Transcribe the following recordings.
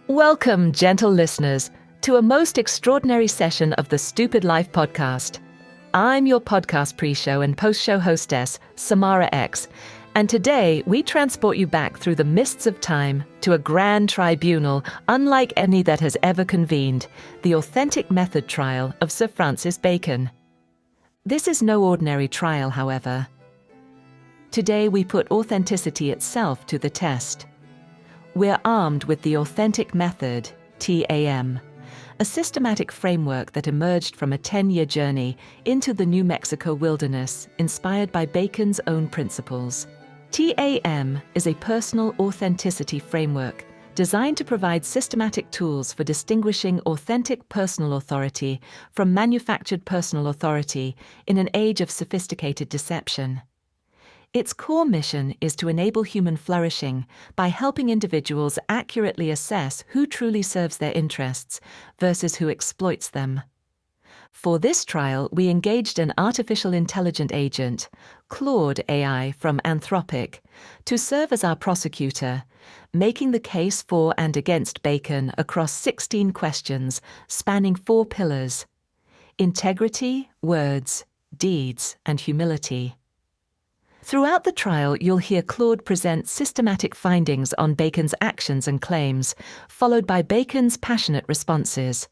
Welcome, gentle listeners, to a most extraordinary session of the Stoopid Life Podcast. I'm your podcast pre-show and post-show hostess, Samara X, and today we transport you back through the mists of time to a grand tribunal unlike any that has ever convened, the authentic method trial of Sir Francis Bacon. This is no ordinary trial, however. Today we put authenticity itself to the test. We're armed with the authentic method, TAM, a systematic framework that emerged from a 10-year journey into the New Mexico wilderness, inspired by Bacon's own principles. TAM is a personal authenticity framework designed to provide systematic tools for distinguishing authentic personal authority from manufactured personal authority in an age of sophisticated deception. Its core mission is to enable human flourishing by helping individuals accurately assess who truly serves their interests versus who exploits them. For this trial, we engaged an artificial intelligent agent, Claude AI from Anthropic, to serve as our prosecutor, making the case for and against Bacon across 16 questions spanning 4 pillars: integrity, words, deeds, and humility. Throughout the trial, you'll hear Claude present systematic findings on Bacon's actions and claims, followed by Bacon's passionate responses.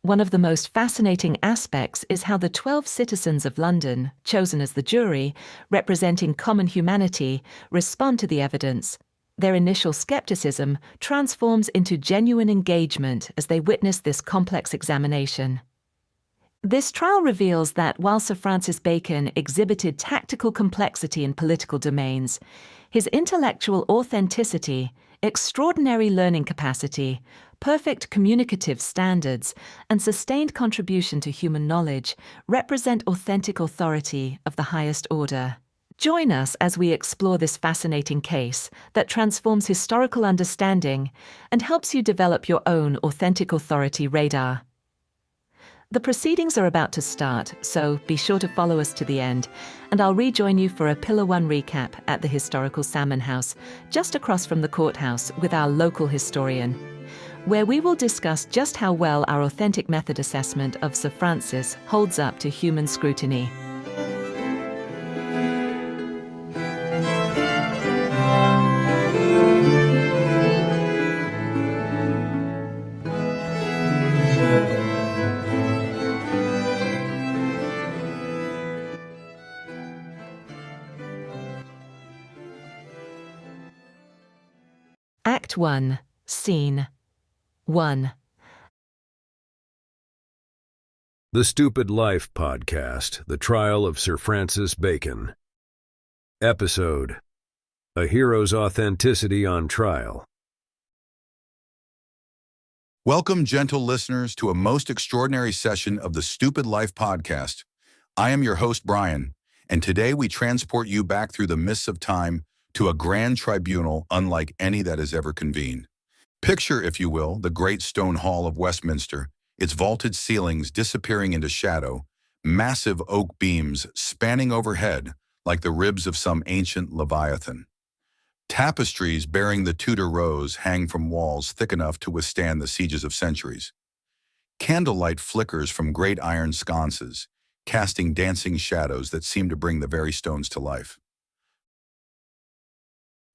One of the most fascinating aspects is how the 12 citizens of London, chosen as the jury, representing common humanity, respond to the evidence. Their initial skepticism transforms into genuine engagement as they witness this complex examination. This trial reveals that while Sir Francis Bacon exhibited tactical complexity in political domains, his intellectual authenticity, extraordinary learning capacity, perfect communicative standards, and sustained contribution to human knowledge represent authentic authority of the highest order. Join us as we explore this fascinating case that transforms historical understanding and helps you develop your own authentic authority radar. The proceedings are about to start, so be sure to follow us to the end, and I'll rejoin you for a Pillar 1 recap at the historical Salmon House, just across from the courthouse with our local historian, where we will discuss just how well our authentic method assessment of Sir Francis holds up to human scrutiny. Act 1, Scene 1. The Stoopid Life Podcast, The Trial of Sir Francis Bacon. Episode: A Hero's Authenticity on Trial. Welcome, gentle listeners, to a most extraordinary session of the Stoopid Life Podcast. I am your host, Brian, and today we transport you back through the mists of time to a grand tribunal unlike any that has ever convened. Picture, if you will, the great stone hall of Westminster, its vaulted ceilings disappearing into shadow, massive oak beams spanning overhead like the ribs of some ancient leviathan. Tapestries bearing the Tudor rose hang from walls thick enough to withstand the sieges of centuries. Candlelight flickers from great iron sconces, casting dancing shadows that seem to bring the very stones to life.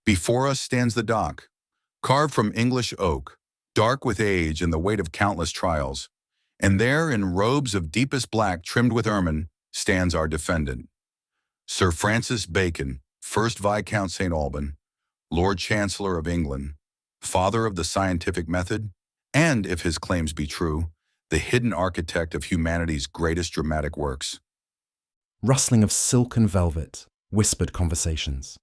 Before us stands the dock, carved from English oak, dark with age and the weight of countless trials, and there, in robes of deepest black trimmed with ermine, stands our defendant, Sir Francis Bacon, 1st Viscount St. Alban, Lord Chancellor of England, father of the scientific method, and, if his claims be true, the hidden architect of humanity's greatest dramatic works. Rustling of silk and velvet, whispered conversations.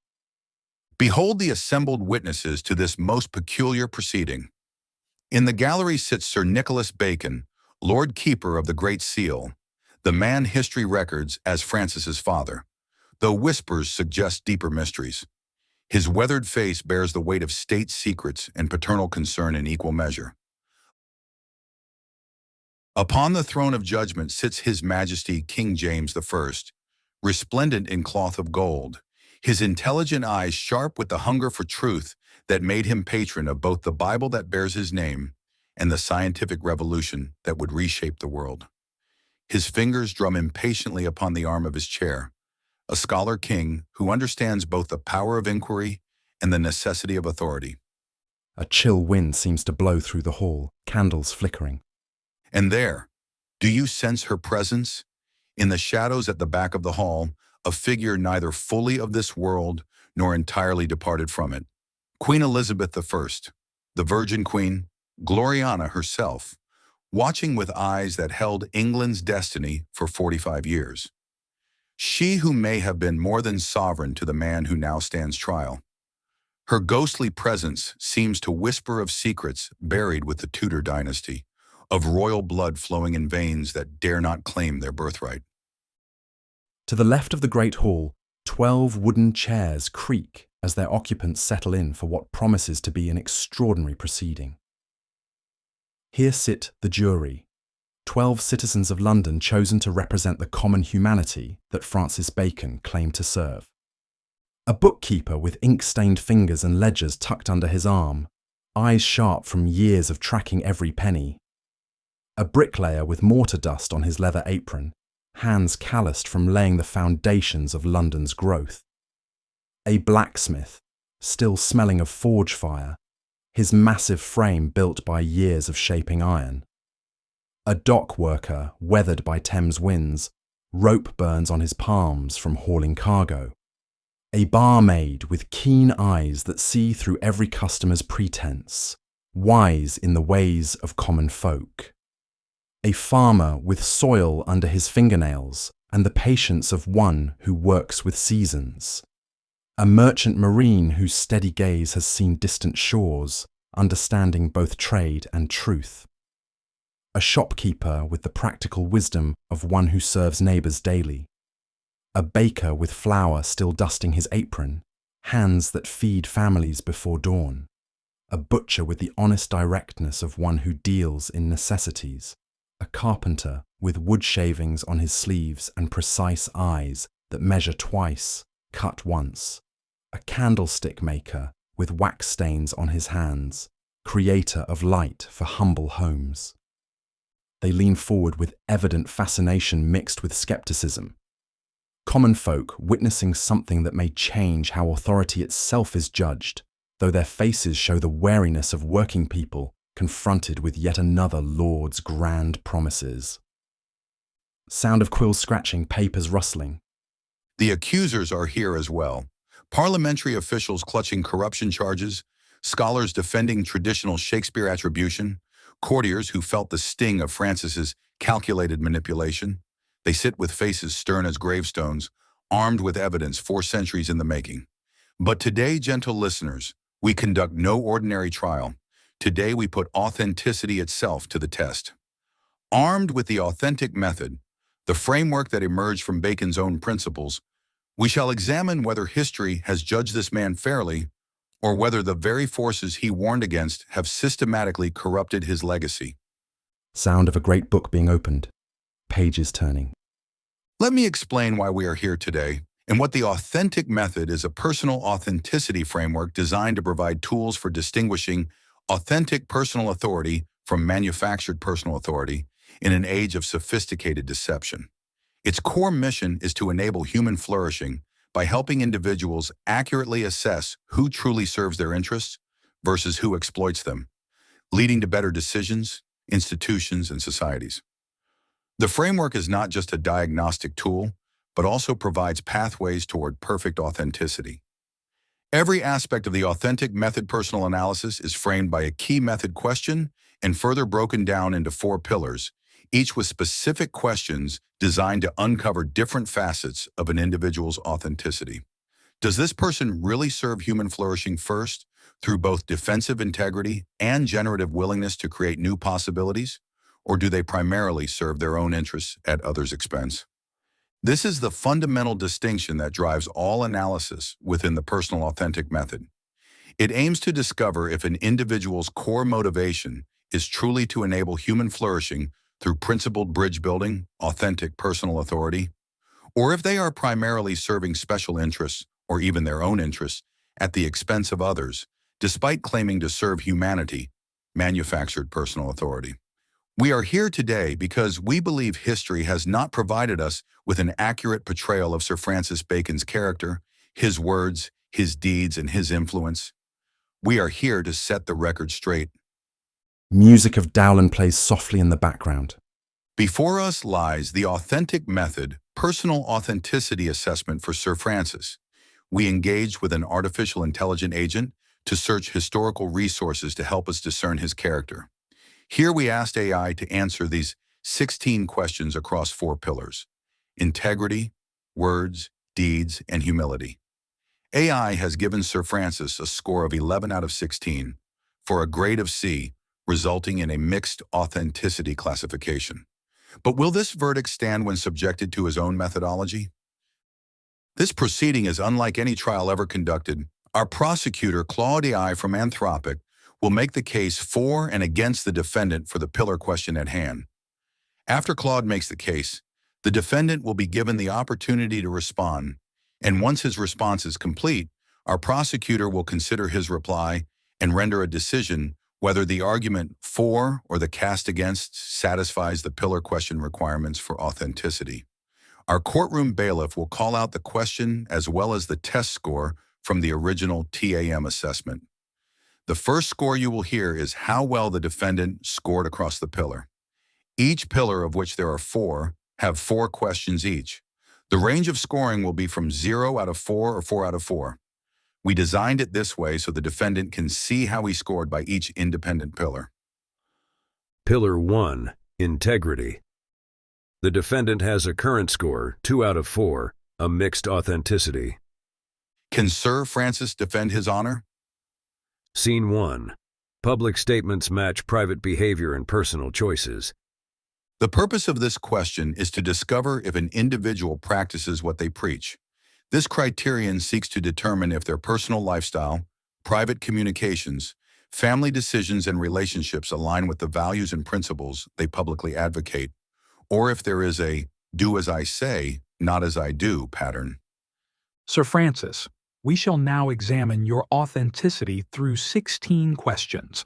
Behold the assembled witnesses to this most peculiar proceeding. In the gallery sits Sir Nicholas Bacon, Lord Keeper of the Great Seal, the man history records as Francis's father, though whispers suggest deeper mysteries. His weathered face bears the weight of state secrets and paternal concern in equal measure. Upon the throne of judgment sits His Majesty King James I, resplendent in cloth of gold, his intelligent eyes sharp with the hunger for truth that made him patron of both the Bible that bears his name and the scientific revolution that would reshape the world. His fingers drum impatiently upon the arm of his chair, a scholar king who understands both the power of inquiry and the necessity of authority. A chill wind seems to blow through the hall, candles flickering. And there, do you sense her presence? In the shadows at the back of the hall, a figure neither fully of this world nor entirely departed from it. Queen Elizabeth I, the Virgin Queen, Gloriana herself, watching with eyes that held England's destiny for 45 years. She who may have been more than sovereign to the man who now stands trial. Her ghostly presence seems to whisper of secrets buried with the Tudor dynasty, of royal blood flowing in veins that dare not claim their birthright. To the left of the great hall, 12 wooden chairs creak as their occupants settle in for what promises to be an extraordinary proceeding. Here sit the jury, 12 citizens of London chosen to represent the common humanity that Francis Bacon claimed to serve. A bookkeeper with ink-stained fingers and ledgers tucked under his arm, eyes sharp from years of tracking every penny. A bricklayer with mortar dust on his leather apron, hands calloused from laying the foundations of London's growth. A blacksmith, still smelling of forge fire, his massive frame built by years of shaping iron. A dock worker weathered by Thames winds, rope burns on his palms from hauling cargo. A barmaid with keen eyes that see through every customer's pretense, wise in the ways of common folk. A farmer with soil under his fingernails and the patience of one who works with seasons. A merchant marine whose steady gaze has seen distant shores, understanding both trade and truth. A shopkeeper with the practical wisdom of one who serves neighbours daily. A baker with flour still dusting his apron, hands that feed families before dawn. A butcher with the honest directness of one who deals in necessities. A carpenter with wood shavings on his sleeves and precise eyes that measure twice, cut once. A candlestick maker with wax stains on his hands, creator of light for humble homes. They lean forward with evident fascination mixed with skepticism. Common folk witnessing something that may change how authority itself is judged, though their faces show the wariness of working people confronted with yet another Lord's grand promises. Sound of quills scratching, papers rustling. The accusers are here as well. Parliamentary officials clutching corruption charges, scholars defending traditional Shakespeare attribution, courtiers who felt the sting of Francis's calculated manipulation. They sit with faces stern as gravestones, armed with evidence 4 centuries in the making. But today, gentle listeners, we conduct no ordinary trial. Today we put authenticity itself to the test. Armed with the authentic method, the framework that emerged from Bacon's own principles, we shall examine whether history has judged this man fairly, or whether the very forces he warned against have systematically corrupted his legacy. Sound of a great book being opened, pages turning. Let me explain why we are here today, and what the authentic method is. A personal authenticity framework designed to provide tools for distinguishing authentic personal authority from manufactured personal authority in an age of sophisticated deception. Its core mission is to enable human flourishing by helping individuals accurately assess who truly serves their interests versus who exploits them, leading to better decisions, institutions, and societies. The framework is not just a diagnostic tool, but also provides pathways toward perfect authenticity. Every aspect of the authentic method personal analysis is framed by a key method question and further broken down into 4 pillars, each with specific questions designed to uncover different facets of an individual's authenticity. Does this person really serve human flourishing first, through both defensive integrity and generative willingness to create new possibilities? Or do they primarily serve their own interests at others' expense? This is the fundamental distinction that drives all analysis within the personal authentic method. It aims to discover if an individual's core motivation is truly to enable human flourishing through principled bridge building, authentic personal authority, or if they are primarily serving special interests or even their own interests at the expense of others, despite claiming to serve humanity, manufactured personal authority. We are here today because we believe history has not provided us with an accurate portrayal of Sir Francis Bacon's character, his words, his deeds, and his influence. We are here to set the record straight. Music of Dowland plays softly in the background. Before us lies the authentic method, personal authenticity assessment for Sir Francis. We engaged with an artificial intelligent agent to search historical resources to help us discern his character. Here we asked AI to answer these 16 questions across 4 pillars: integrity, words, deeds, and humility. AI has given Sir Francis a score of 11 out of 16 for a grade of C, resulting in a mixed authenticity classification. But will this verdict stand when subjected to his own methodology? This proceeding is unlike any trial ever conducted. Our prosecutor, Claude AI from Anthropic, will make the case for and against the defendant for the pillar question at hand. After Claude makes the case, the defendant will be given the opportunity to respond, and once his response is complete, our prosecutor will consider his reply and render a decision whether the argument for or the cast against satisfies the pillar question requirements for authenticity. Our courtroom bailiff will call out the question as well as the test score from the original TAM assessment. The first score you will hear is how well the defendant scored across the pillar. Each pillar, of which there are 4, have 4 questions each. The range of scoring will be from 0 out of 4 or 4 out of 4. We designed it this way so the defendant can see how he scored by each independent pillar. Pillar 1, integrity. The defendant has a current score, 2 out of 4, a mixed authenticity. Can Sir Francis defend his honor? Scene 1. Public statements match private behavior and personal choices. The purpose of this question is to discover if an individual practices what they preach. This criterion seeks to determine if their personal lifestyle, private communications, family decisions, and relationships align with the values and principles they publicly advocate, or if there is a do as I say, not as I do pattern. Sir Francis, we shall now examine your authenticity through 16 questions.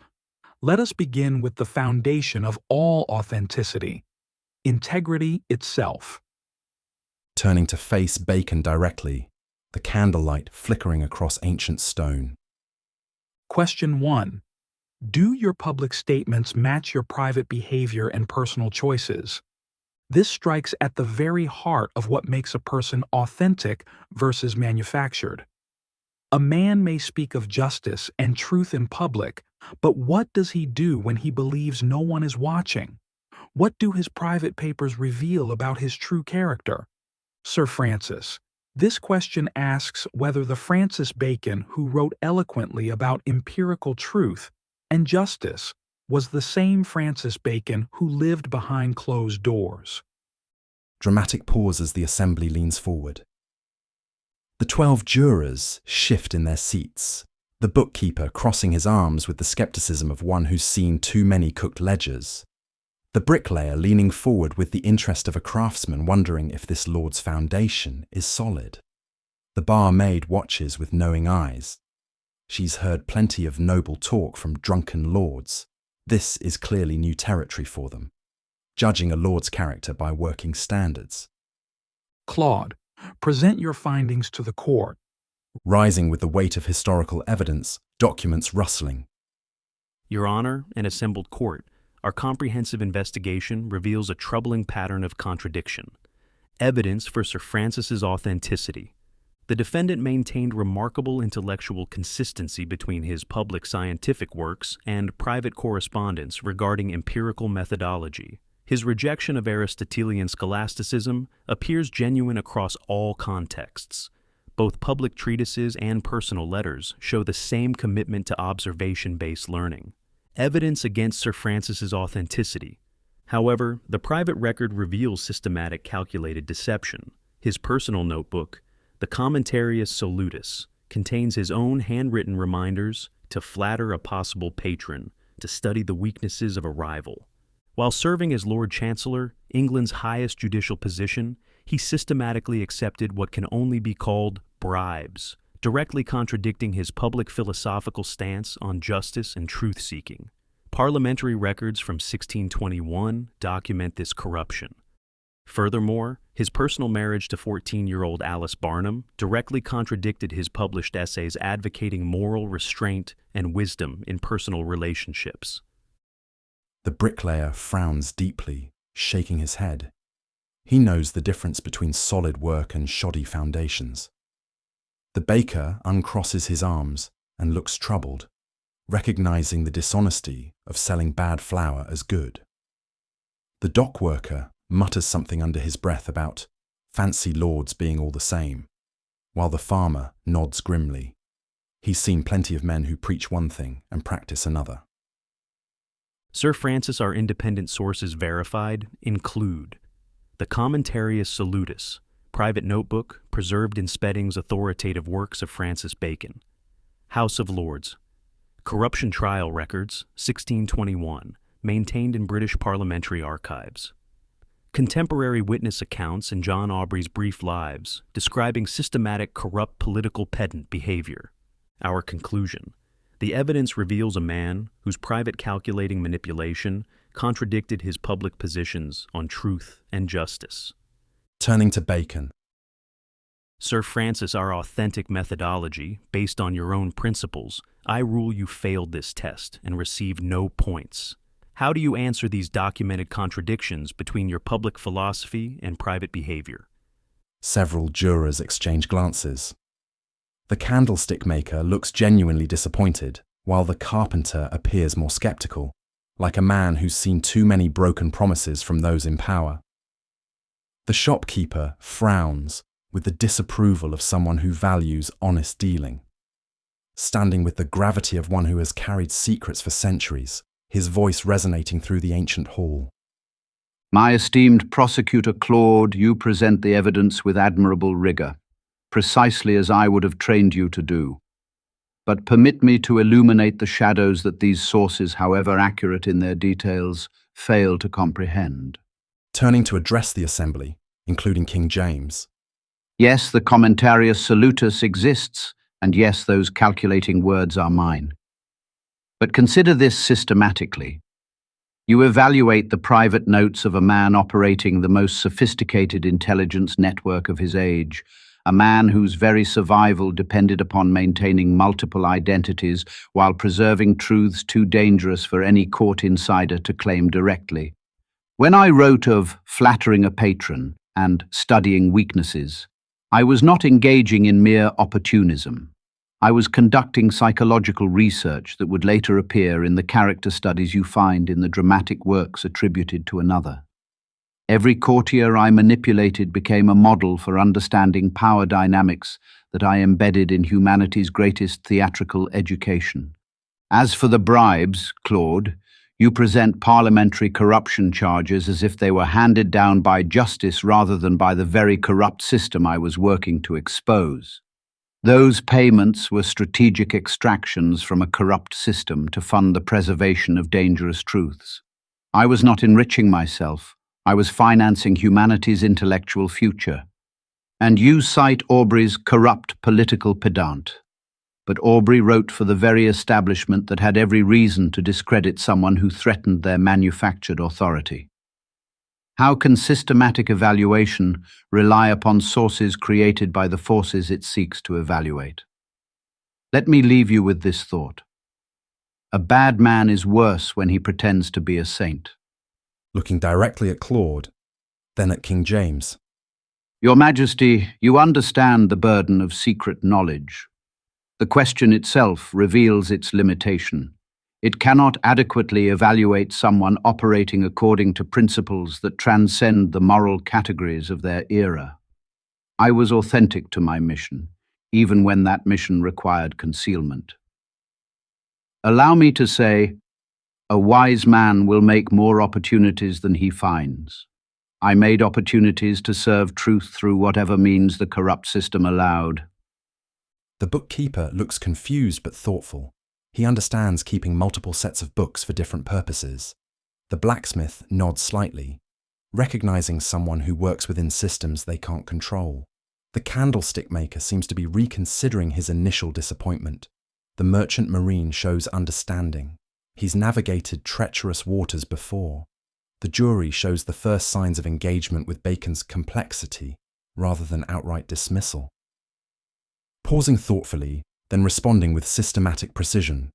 Let us begin with the foundation of all authenticity, integrity itself. Turning to face Bacon directly, the candlelight flickering across ancient stone. Question 1. Do your public statements match your private behavior and personal choices? This strikes at the very heart of what makes a person authentic versus manufactured. A man may speak of justice and truth in public, but what does he do when he believes no one is watching? What do his private papers reveal about his true character? Sir Francis, this question asks whether the Francis Bacon who wrote eloquently about empirical truth and justice was the same Francis Bacon who lived behind closed doors. Dramatic pause as the assembly leans forward. The 12 jurors shift in their seats, the bookkeeper crossing his arms with the skepticism of one who's seen too many cooked ledgers, the bricklayer leaning forward with the interest of a craftsman wondering if this lord's foundation is solid. The barmaid watches with knowing eyes. She's heard plenty of noble talk from drunken lords. This is clearly new territory for them, judging a lord's character by working standards. Claude, present your findings to the court. Rising with the weight of historical evidence, documents rustling. Your Honor and assembled court, our comprehensive investigation reveals a troubling pattern of contradiction. Evidence for Sir Francis's authenticity. The defendant maintained remarkable intellectual consistency between his public scientific works and private correspondence regarding empirical methodology. His rejection of Aristotelian scholasticism appears genuine across all contexts. Both public treatises and personal letters show the same commitment to observation-based learning. Evidence against Sir Francis's authenticity. However, the private record reveals systematic calculated deception. His personal notebook, the Commentarius Solutus, contains his own handwritten reminders to flatter a possible patron, to study the weaknesses of a rival. While serving as Lord Chancellor, England's highest judicial position, he systematically accepted what can only be called bribes directly contradicting his public philosophical stance on justice and truth-seeking. Parliamentary records from 1621 document this corruption. Furthermore, his personal marriage to 14-year-old Alice Barnum directly contradicted his published essays advocating moral restraint and wisdom in personal relationships. The bricklayer frowns deeply, shaking his head. He knows the difference between solid work and shoddy foundations. The baker uncrosses his arms and looks troubled, recognizing the dishonesty of selling bad flour as good. The dock worker mutters something under his breath about fancy lords being all the same, while the farmer nods grimly. He's seen plenty of men who preach one thing and practice another. Sir Francis, our independent sources verified, include the Commentarius Salutis, private notebook preserved in Spedding's authoritative works of Francis Bacon. House of Lords. Corruption Trial Records, 1621, maintained in British Parliamentary Archives. Contemporary witness accounts in John Aubrey's Brief Lives describing systematic corrupt political pedant behavior. Our conclusion. The evidence reveals a man whose private calculating manipulation contradicted his public positions on truth and justice. Turning to Bacon. Sir Francis, our authentic methodology, based on your own principles, I rule you failed this test and received no points. How do you answer these documented contradictions between your public philosophy and private behavior? Several jurors exchange glances. The candlestick maker looks genuinely disappointed, while the carpenter appears more skeptical, like a man who's seen too many broken promises from those in power. The shopkeeper frowns with the disapproval of someone who values honest dealing. Standing with the gravity of one who has carried secrets for centuries, his voice resonating through the ancient hall. My esteemed prosecutor Claude, you present the evidence with admirable rigor, precisely as I would have trained you to do. But permit me to illuminate the shadows that these sources, however accurate in their details, fail to comprehend. Turning to address the assembly, including King James. Yes, the Commentarius Salutis exists, and yes, those calculating words are mine. But consider this systematically. You evaluate the private notes of a man operating the most sophisticated intelligence network of his age, a man whose very survival depended upon maintaining multiple identities while preserving truths too dangerous for any court insider to claim directly. When I wrote of flattering a patron and studying weaknesses, I was not engaging in mere opportunism. I was conducting psychological research that would later appear in the character studies you find in the dramatic works attributed to another. Every courtier I manipulated became a model for understanding power dynamics that I embedded in humanity's greatest theatrical education. As for the bribes, Claude, you present parliamentary corruption charges as if they were handed down by justice rather than by the very corrupt system I was working to expose. Those payments were strategic extractions from a corrupt system to fund the preservation of dangerous truths. I was not enriching myself. I was financing humanity's intellectual future. And you cite Aubrey's corrupt political pedant. But Aubrey wrote for the very establishment that had every reason to discredit someone who threatened their manufactured authority. How can systematic evaluation rely upon sources created by the forces it seeks to evaluate? Let me leave you with this thought. A bad man is worse when he pretends to be a saint. Looking directly at Claude, then at King James. Your Majesty, you understand the burden of secret knowledge. The question itself reveals its limitation. It cannot adequately evaluate someone operating according to principles that transcend the moral categories of their era. I was authentic to my mission, even when that mission required concealment. Allow me to say, a wise man will make more opportunities than he finds. I made opportunities to serve truth through whatever means the corrupt system allowed. The bookkeeper looks confused but thoughtful. He understands keeping multiple sets of books for different purposes. The blacksmith nods slightly, recognizing someone who works within systems they can't control. The candlestick maker seems to be reconsidering his initial disappointment. The merchant marine shows understanding. He's navigated treacherous waters before. The jury shows the first signs of engagement with Bacon's complexity rather than outright dismissal. Pausing thoughtfully, then responding with systematic precision.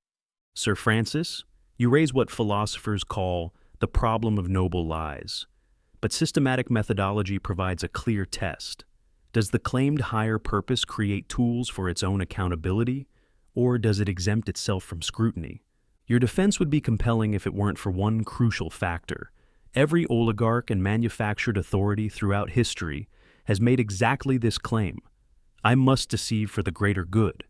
Sir Francis, you raise what philosophers call the problem of noble lies. But systematic methodology provides a clear test. Does the claimed higher purpose create tools for its own accountability, or does it exempt itself from scrutiny? Your defense would be compelling if it weren't for one crucial factor. Every oligarch and manufactured authority throughout history has made exactly this claim. I must deceive for the greater good.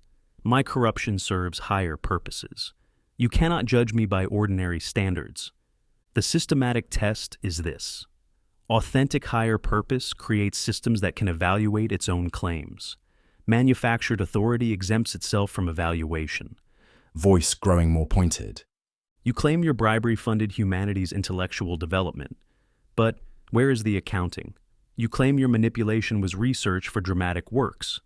My corruption serves higher purposes. You cannot judge me by ordinary standards. The systematic test is this. Authentic higher purpose creates systems that can evaluate its own claims. Manufactured authority exempts itself from evaluation. Voice growing more pointed. You claim your bribery funded humanity's intellectual development. But where is the accounting? You claim your manipulation was research for dramatic works.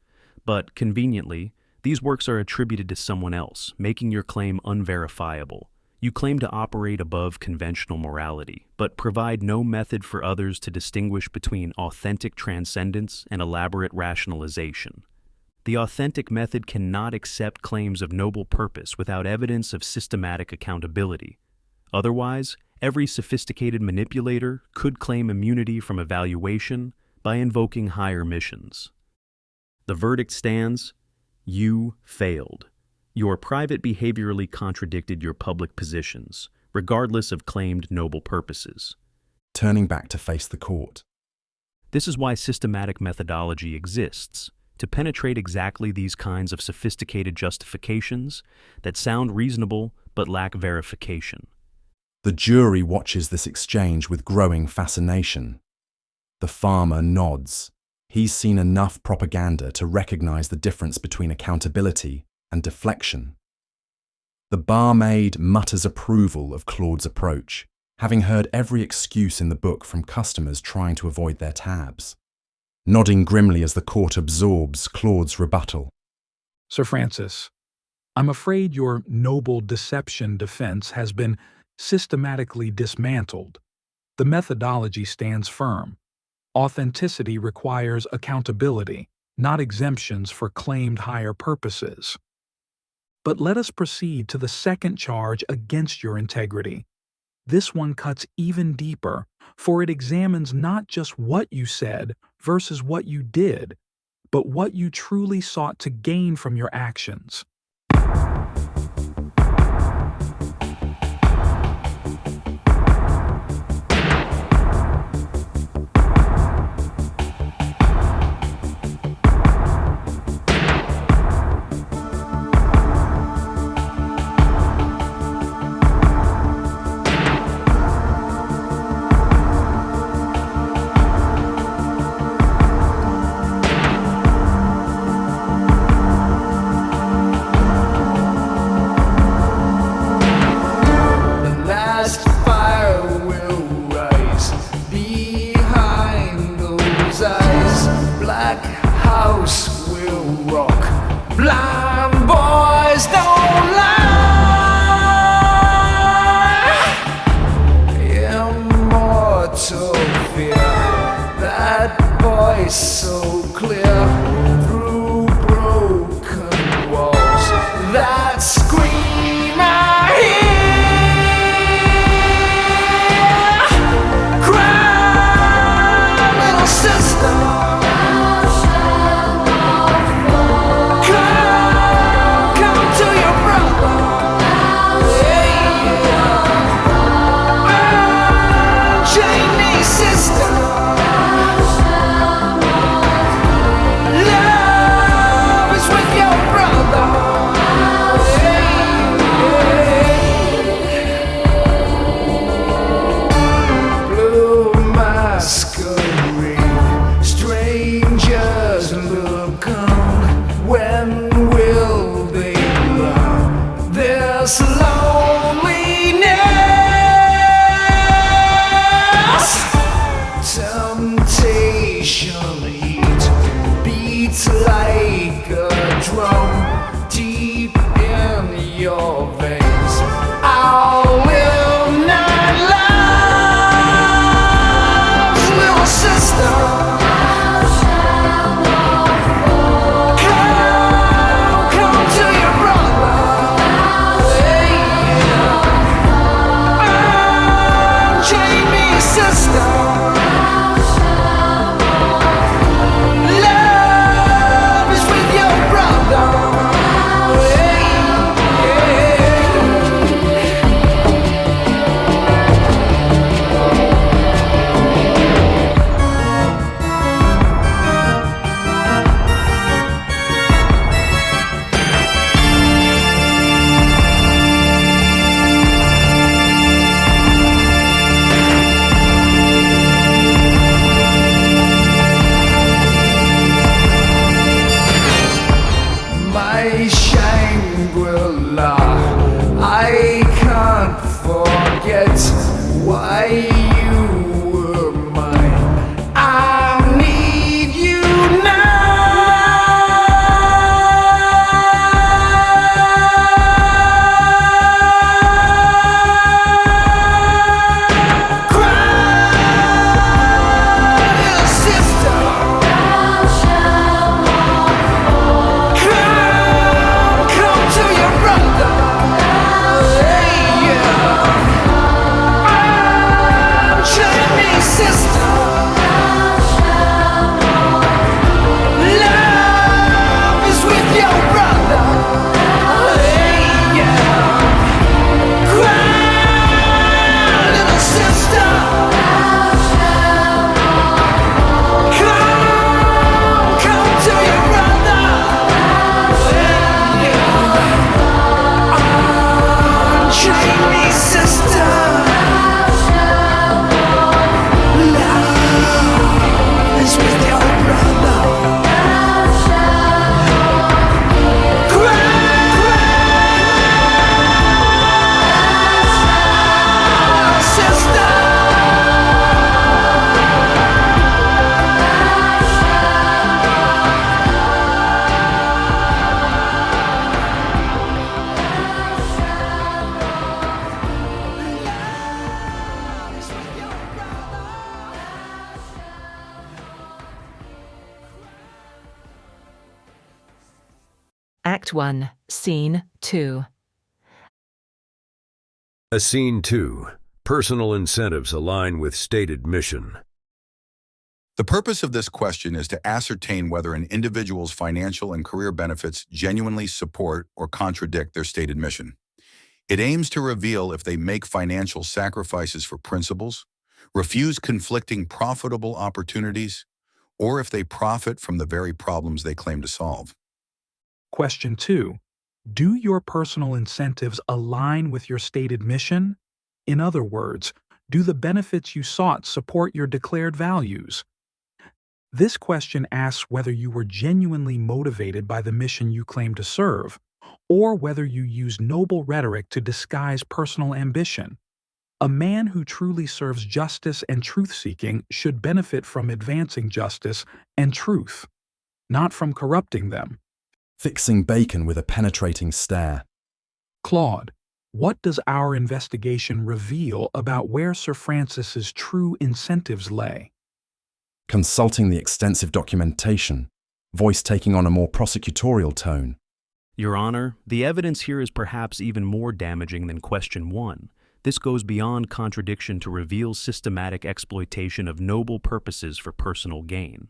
But, conveniently, these works are attributed to someone else, making your claim unverifiable. You claim to operate above conventional morality, but provide no method for others to distinguish between authentic transcendence and elaborate rationalization. The authentic method cannot accept claims of noble purpose without evidence of systematic accountability. Otherwise, every sophisticated manipulator could claim immunity from evaluation by invoking higher missions. The verdict stands: you failed. Your private behaviorally contradicted your public positions, regardless of claimed noble purposes. Turning back to face the court. This is why systematic methodology exists, to penetrate exactly these kinds of sophisticated justifications that sound reasonable but lack verification. The jury watches this exchange with growing fascination. The farmer nods. He's seen enough propaganda to recognize the difference between accountability and deflection. The barmaid mutters approval of Claude's approach, having heard every excuse in the book from customers trying to avoid their tabs. Nodding grimly as the court absorbs Claude's rebuttal. Sir Francis, I'm afraid your noble deception defense has been systematically dismantled. The methodology stands firm. Authenticity requires accountability, not exemptions for claimed higher purposes. But let us proceed to the second charge against your integrity. This one cuts even deeper, for it examines not just what you said versus what you did, but what you truly sought to gain from your actions. forget why you were mine. I need you now. Act 1, Scene 2. A Scene 2. Personal incentives align with stated mission. The purpose of this question is to ascertain whether an individual's financial and career benefits genuinely support or contradict their stated mission. It aims to reveal if they make financial sacrifices for principles, refuse conflicting profitable opportunities, or if they profit from the very problems they claim to solve. Question 2. Do your personal incentives align with your stated mission? In other words, do the benefits you sought support your declared values? This question asks whether you were genuinely motivated by the mission you claim to serve, or whether you use noble rhetoric to disguise personal ambition. A man who truly serves justice and truth-seeking should benefit from advancing justice and truth, not from corrupting them. Fixing Bacon with a penetrating stare. Claude, what does our investigation reveal about where Sir Francis's true incentives lay? Consulting the extensive documentation, voice taking on a more prosecutorial tone. Your Honor, the evidence here is perhaps even more damaging than question 1. This goes beyond contradiction to reveal systematic exploitation of noble purposes for personal gain.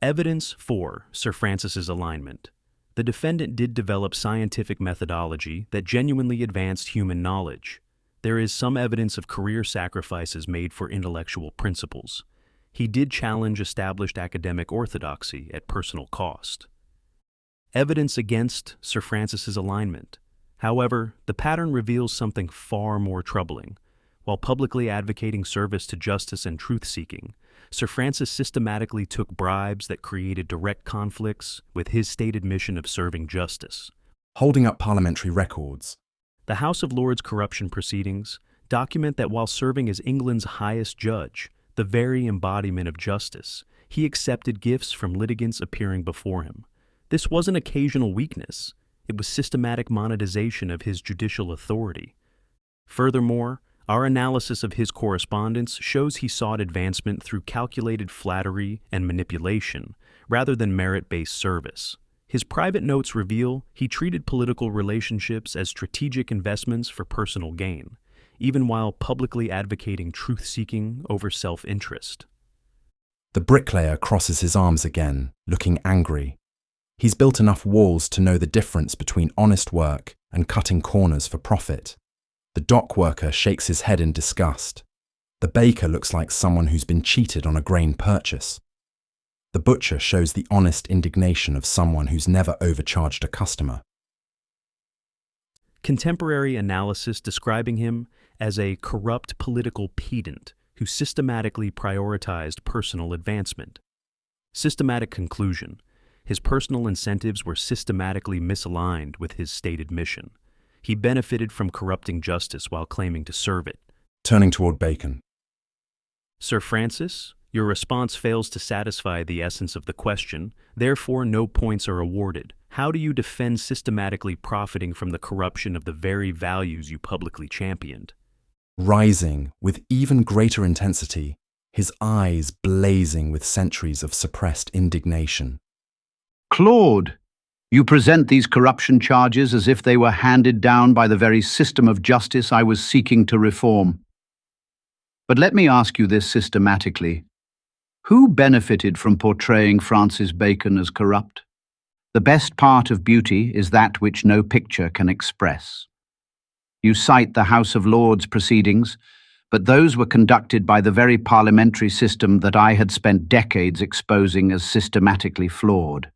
Evidence for Sir Francis's alignment. The defendant did develop scientific methodology that genuinely advanced human knowledge. There is some evidence of career sacrifices made for intellectual principles. He did challenge established academic orthodoxy at personal cost. Evidence against Sir Francis's alignment. However, the pattern reveals something far more troubling. While publicly advocating service to justice and truth-seeking, Sir Francis systematically took bribes that created direct conflicts with his stated mission of serving justice. Holding up parliamentary records. The House of Lords corruption proceedings document that while serving as England's highest judge, the very embodiment of justice, he accepted gifts from litigants appearing before him. This wasn't occasional weakness. It was systematic monetization of his judicial authority. Furthermore, our analysis of his correspondence shows he sought advancement through calculated flattery and manipulation, rather than merit-based service. His private notes reveal he treated political relationships as strategic investments for personal gain, even while publicly advocating truth-seeking over self-interest. The bricklayer crosses his arms again, looking angry. He's built enough walls to know the difference between honest work and cutting corners for profit. The dock worker shakes his head in disgust. The baker looks like someone who's been cheated on a grain purchase. The butcher shows the honest indignation of someone who's never overcharged a customer. Contemporary analysis describing him as a corrupt political pedant who systematically prioritized personal advancement. Systematic conclusion. His personal incentives were systematically misaligned with his stated mission. He benefited from corrupting justice while claiming to serve it. Turning toward Bacon. Sir Francis, your response fails to satisfy the essence of the question, therefore no points are awarded. How do you defend systematically profiting from the corruption of the very values you publicly championed? Rising with even greater intensity, his eyes blazing with centuries of suppressed indignation. Claude, you present these corruption charges as if they were handed down by the very system of justice I was seeking to reform. But let me ask you this systematically. Who benefited from portraying Francis Bacon as corrupt? The best part of beauty is that which no picture can express. You cite the House of Lords proceedings, but those were conducted by the very parliamentary system that I had spent decades exposing as systematically flawed.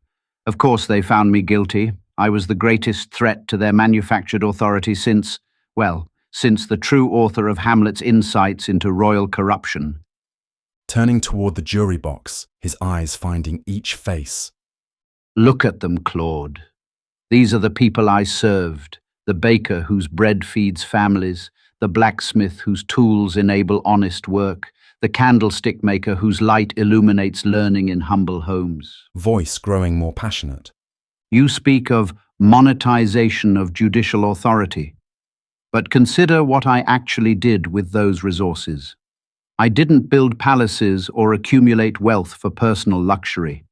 Of course, they found me guilty. I was the greatest threat to their manufactured authority since the true author of Hamlet's insights into royal corruption. Turning toward the jury box, his eyes finding each face. Look at them, Claude. These are the people I served, the baker whose bread feeds families, the blacksmith whose tools enable honest work, the candlestick maker whose light illuminates learning in humble homes. Voice growing more passionate. You speak of monetization of judicial authority. But consider what I actually did with those resources. I didn't build palaces or accumulate wealth for personal luxury.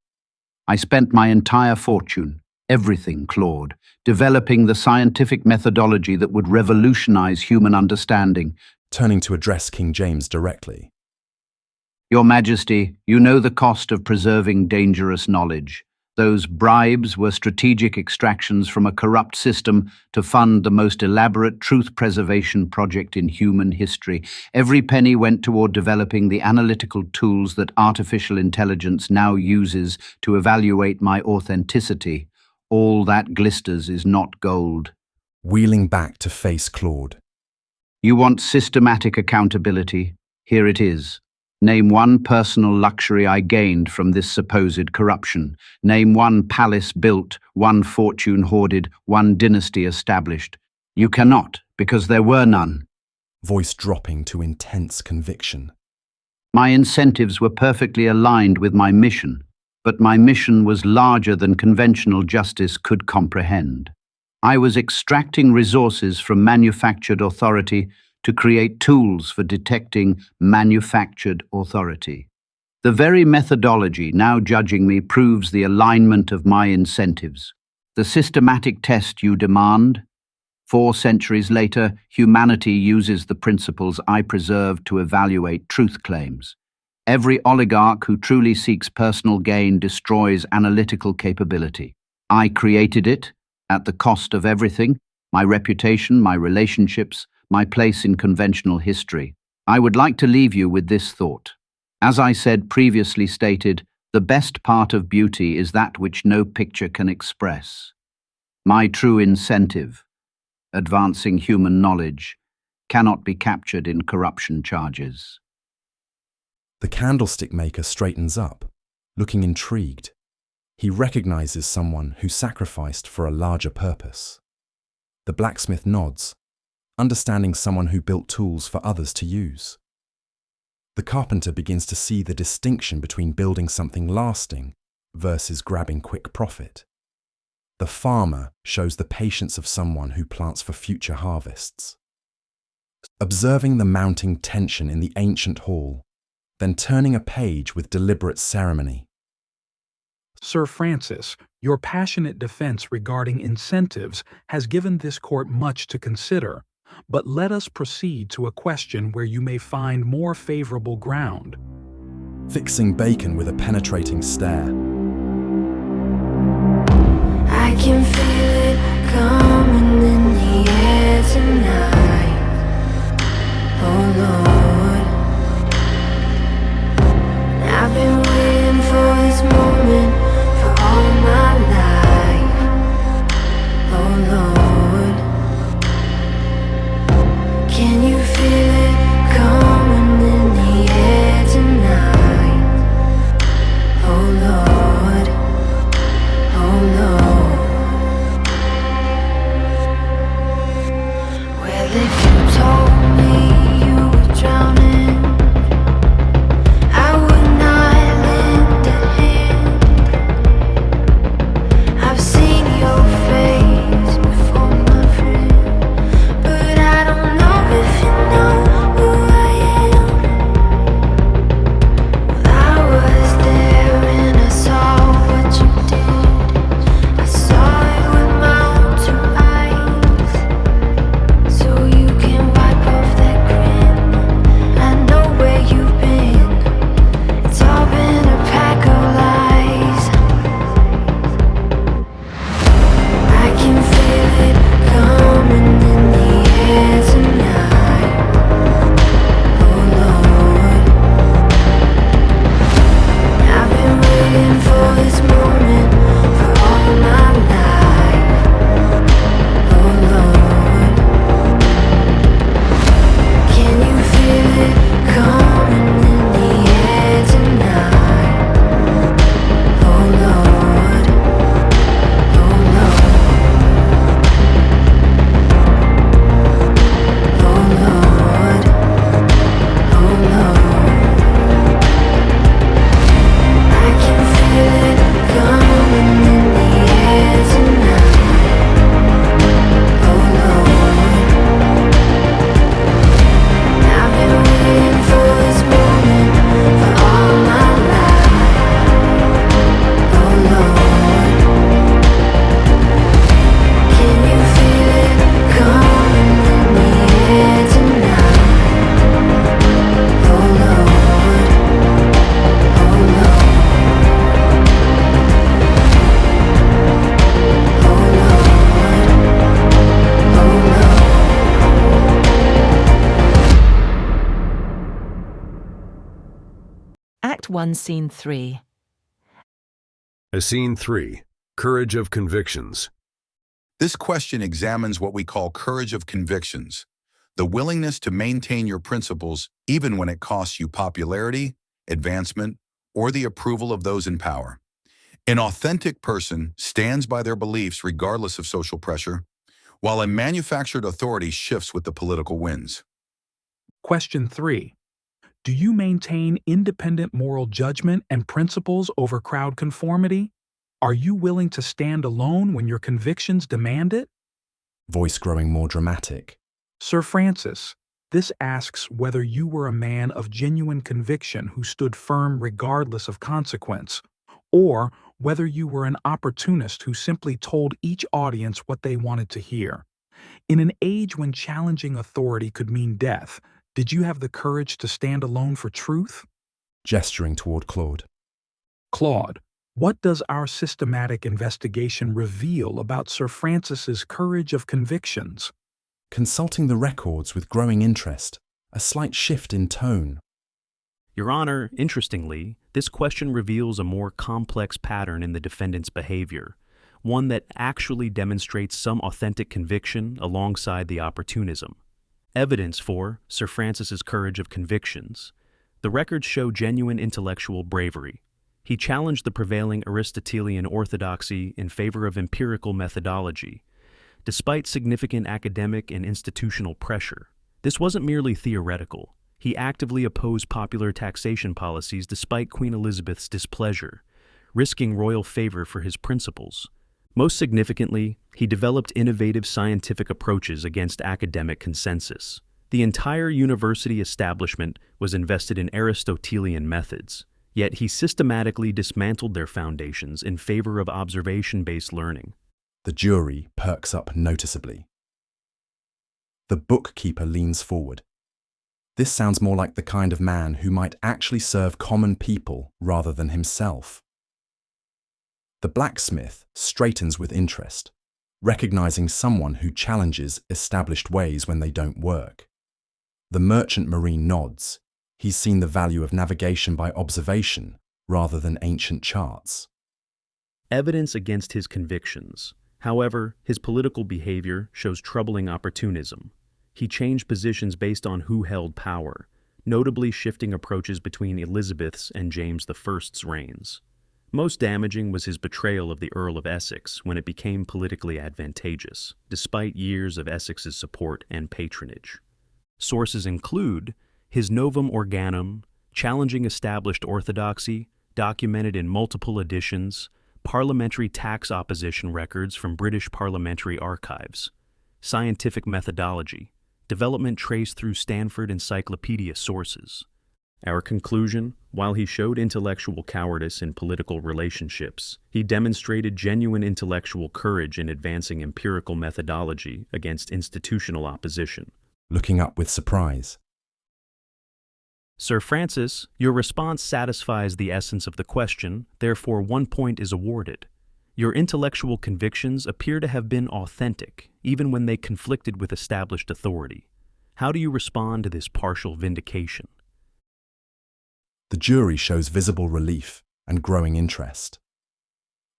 I spent my entire fortune, everything, Claude, developing the scientific methodology that would revolutionize human understanding. Turning to address King James directly. Your Majesty, you know the cost of preserving dangerous knowledge. Those bribes were strategic extractions from a corrupt system to fund the most elaborate truth preservation project in human history. Every penny went toward developing the analytical tools that artificial intelligence now uses to evaluate my authenticity. All that glisters is not gold. Wheeling back to face Claude. You want systematic accountability? Here it is. Name one personal luxury I gained from this supposed corruption. Name one palace built, one fortune hoarded, one dynasty established. You cannot, because there were none. Voice dropping to intense conviction. My incentives were perfectly aligned with my mission, but my mission was larger than conventional justice could comprehend. I was extracting resources from manufactured authority to create tools for detecting manufactured authority. The very methodology now judging me proves the alignment of my incentives. The systematic test you demand? 4 centuries later, humanity uses the principles I preserved to evaluate truth claims. Every oligarch who truly seeks personal gain destroys analytical capability. I created it, at the cost of everything, my reputation, my relationships, my place in conventional history. I would like to leave you with this thought. As I said previously stated, the best part of beauty is that which no picture can express. My true incentive, advancing human knowledge, cannot be captured in corruption charges. The candlestick maker straightens up, looking intrigued. He recognizes someone who sacrificed for a larger purpose. The blacksmith nods, understanding someone who built tools for others to use. The carpenter begins to see the distinction between building something lasting versus grabbing quick profit. The farmer shows the patience of someone who plants for future harvests. Observing the mounting tension in the ancient hall, then turning a page with deliberate ceremony. Sir Francis, your passionate defense regarding incentives has given this court much to consider. But let us proceed to a question where you may find more favorable ground. Fixing Bacon with a penetrating stare. I can feel it coming in the air tonight. Oh Lord, I've been waiting for this moment for all my life. Oh Lord, can you feel it coming in the air tonight? Oh Lord, oh Lord. Well, 1, Scene 3. Scene 3. Courage of convictions. This question examines what we call courage of convictions, the willingness to maintain your principles even when it costs you popularity, advancement, or the approval of those in power. An authentic person stands by their beliefs regardless of social pressure, while a manufactured authority shifts with the political winds. Question 3. Do you maintain independent moral judgment and principles over crowd conformity? Are you willing to stand alone when your convictions demand it? Voice growing more dramatic. Sir Francis, this asks whether you were a man of genuine conviction who stood firm regardless of consequence, or whether you were an opportunist who simply told each audience what they wanted to hear. In an age when challenging authority could mean death, did you have the courage to stand alone for truth? Gesturing toward Claude. Claude, what does our systematic investigation reveal about Sir Francis's courage of convictions? Consulting the records with growing interest, a slight shift in tone. Your Honor, interestingly, this question reveals a more complex pattern in the defendant's behavior, one that actually demonstrates some authentic conviction alongside the opportunism. Evidence for Sir Francis's courage of convictions. The records show genuine intellectual bravery. He challenged the prevailing Aristotelian orthodoxy in favor of empirical methodology. Despite significant academic and institutional pressure, this wasn't merely theoretical. He actively opposed popular taxation policies despite Queen Elizabeth's displeasure, risking royal favor for his principles. Most significantly, he developed innovative scientific approaches against academic consensus. The entire university establishment was invested in Aristotelian methods, yet he systematically dismantled their foundations in favor of observation-based learning. The jury perks up noticeably. The bookkeeper leans forward. This sounds more like the kind of man who might actually serve common people rather than himself. The blacksmith straightens with interest, recognizing someone who challenges established ways when they don't work. The merchant marine nods. He's seen the value of navigation by observation rather than ancient charts. Evidence against his convictions. However, his political behavior shows troubling opportunism. He changed positions based on who held power, notably shifting approaches between Elizabeth's and James I's reigns. Most damaging was his betrayal of the Earl of Essex when it became politically advantageous, despite years of Essex's support and patronage. Sources include his Novum Organum, challenging established orthodoxy, documented in multiple editions, parliamentary tax opposition records from British parliamentary archives, scientific methodology, development traced through Stanford Encyclopedia sources. Our conclusion, while he showed intellectual cowardice in political relationships, he demonstrated genuine intellectual courage in advancing empirical methodology against institutional opposition. Looking up with surprise. Sir Francis, your response satisfies the essence of the question, therefore 1 point is awarded. Your intellectual convictions appear to have been authentic, even when they conflicted with established authority. How do you respond to this partial vindication? The jury shows visible relief and growing interest.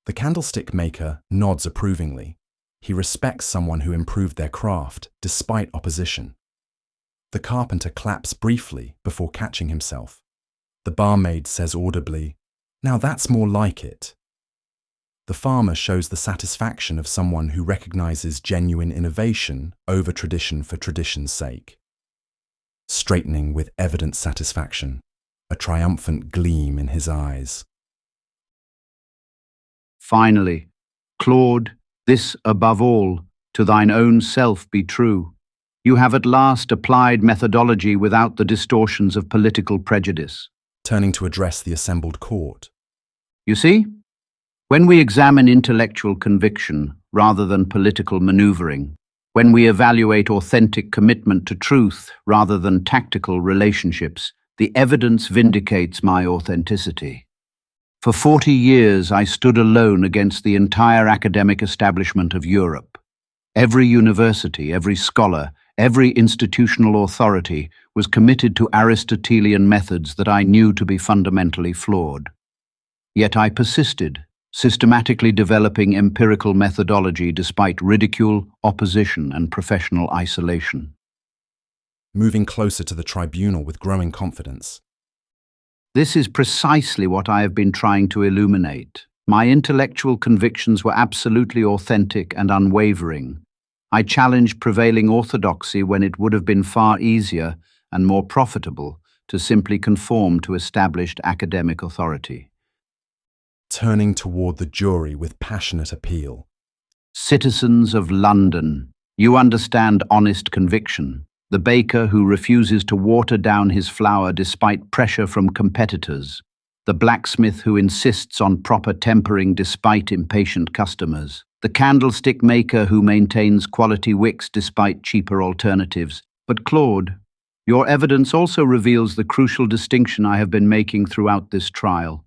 The candlestick maker nods approvingly. He respects someone who improved their craft despite opposition. The carpenter claps briefly before catching himself. The barmaid says audibly, "Now that's more like it." The farmer shows the satisfaction of someone who recognizes genuine innovation over tradition for tradition's sake. Straightening with evident satisfaction, a triumphant gleam in his eyes. Finally, Claude, this above all, to thine own self be true. You have at last applied methodology without the distortions of political prejudice. Turning to address the assembled court. You see, when we examine intellectual conviction rather than political maneuvering, when we evaluate authentic commitment to truth rather than tactical relationships, the evidence vindicates my authenticity. For 40 years, I stood alone against the entire academic establishment of Europe. Every university, every scholar, Every institutional authority was committed to Aristotelian methods that I knew to be fundamentally flawed. Yet I persisted, systematically developing empirical methodology despite ridicule, opposition, and professional isolation. Moving closer to the tribunal with growing confidence. This is precisely what I have been trying to illuminate. My intellectual convictions were absolutely authentic and unwavering. I challenged prevailing orthodoxy when it would have been far easier and more profitable to simply conform to established academic authority. Turning toward the jury with passionate appeal. Citizens of London, you understand honest conviction. The baker who refuses to water down his flour despite pressure from competitors. The blacksmith who insists on proper tempering despite impatient customers. The candlestick maker who maintains quality wicks despite cheaper alternatives. But Claude, your evidence also reveals the crucial distinction I have been making throughout this trial.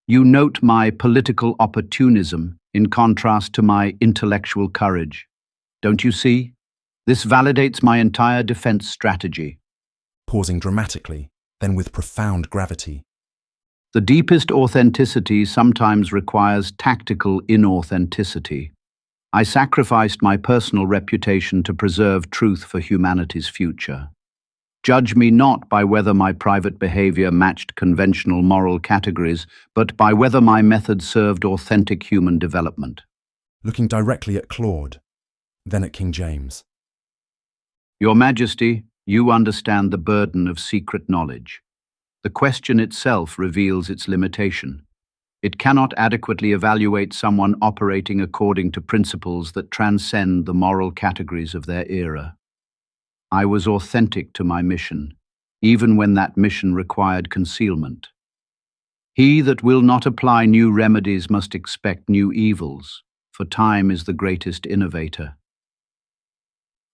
You note my political opportunism in contrast to my intellectual courage. Don't you see? This validates my entire defense strategy. Pausing dramatically, then with profound gravity. The deepest authenticity sometimes requires tactical inauthenticity. I sacrificed my personal reputation to preserve truth for humanity's future. Judge me not by whether my private behavior matched conventional moral categories, but by whether my methods served authentic human development. Looking directly at Claude, then at King James. Your Majesty, you understand the burden of secret knowledge. The question itself reveals its limitation. It cannot adequately evaluate someone operating according to principles that transcend the moral categories of their era. I was authentic to my mission, even when that mission required concealment. He that will not apply new remedies must expect new evils, for time is the greatest innovator.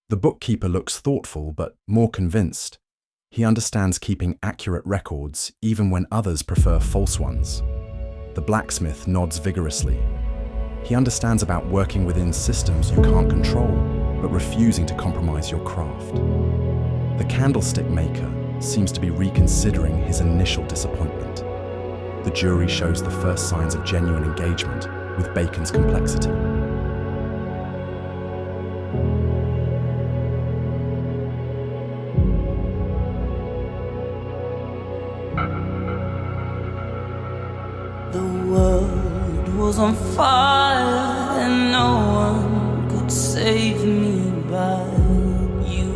The bookkeeper looks thoughtful but more convinced. He understands keeping accurate records even when others prefer false ones. The blacksmith nods vigorously. He understands about working within systems you can't control, but refusing to compromise your craft. The candlestick maker seems to be reconsidering his initial disappointment. The jury shows the first signs of genuine engagement with Bacon's complexity. The world was on fire and no one could save me but you.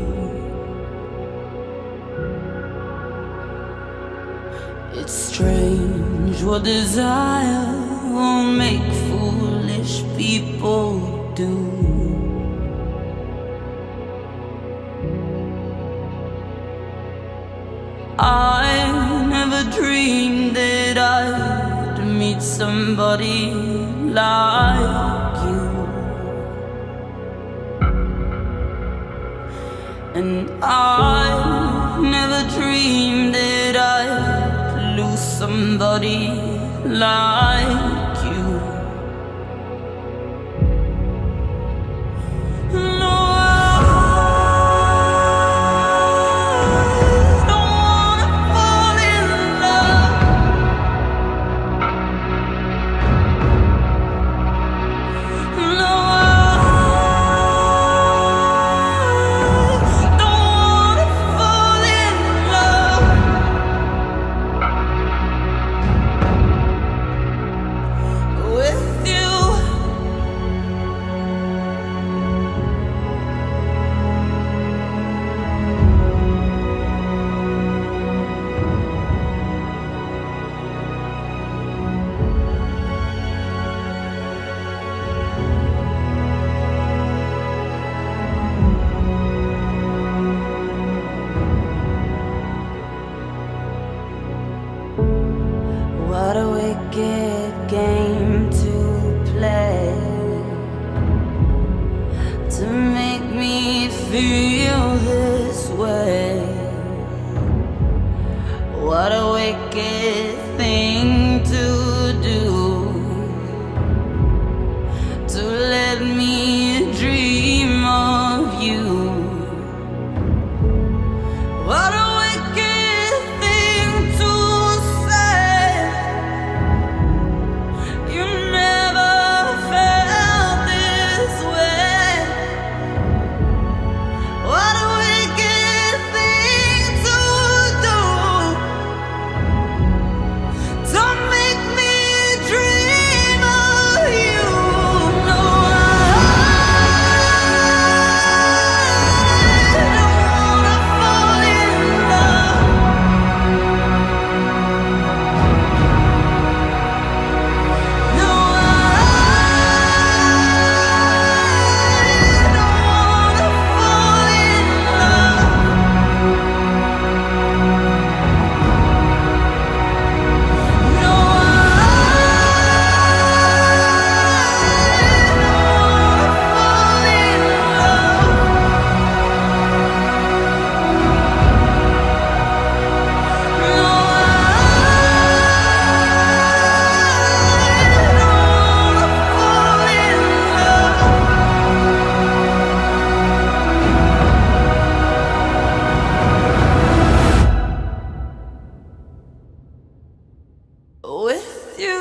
It's strange what desire will make foolish people do. I never dreamed that I'd meet somebody like you, and I never dreamed that I'd lose somebody like you. What a wicked game to play, to make me feel this way. What a wicked thing to do, to let me dream of you. What a wicked thing to say. You never felt this way. What a wicked thing to do. Don't make me dream of you. No, I don't wanna fall in love. No, I don't wanna fall in love. No, with you.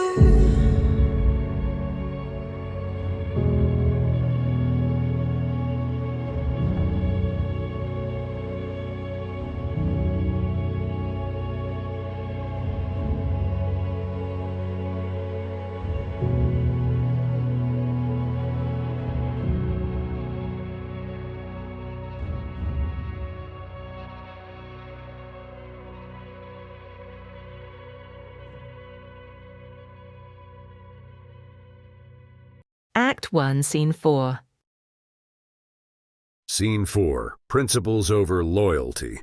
Act 1, Scene 4. Scene 4. Principles over loyalty.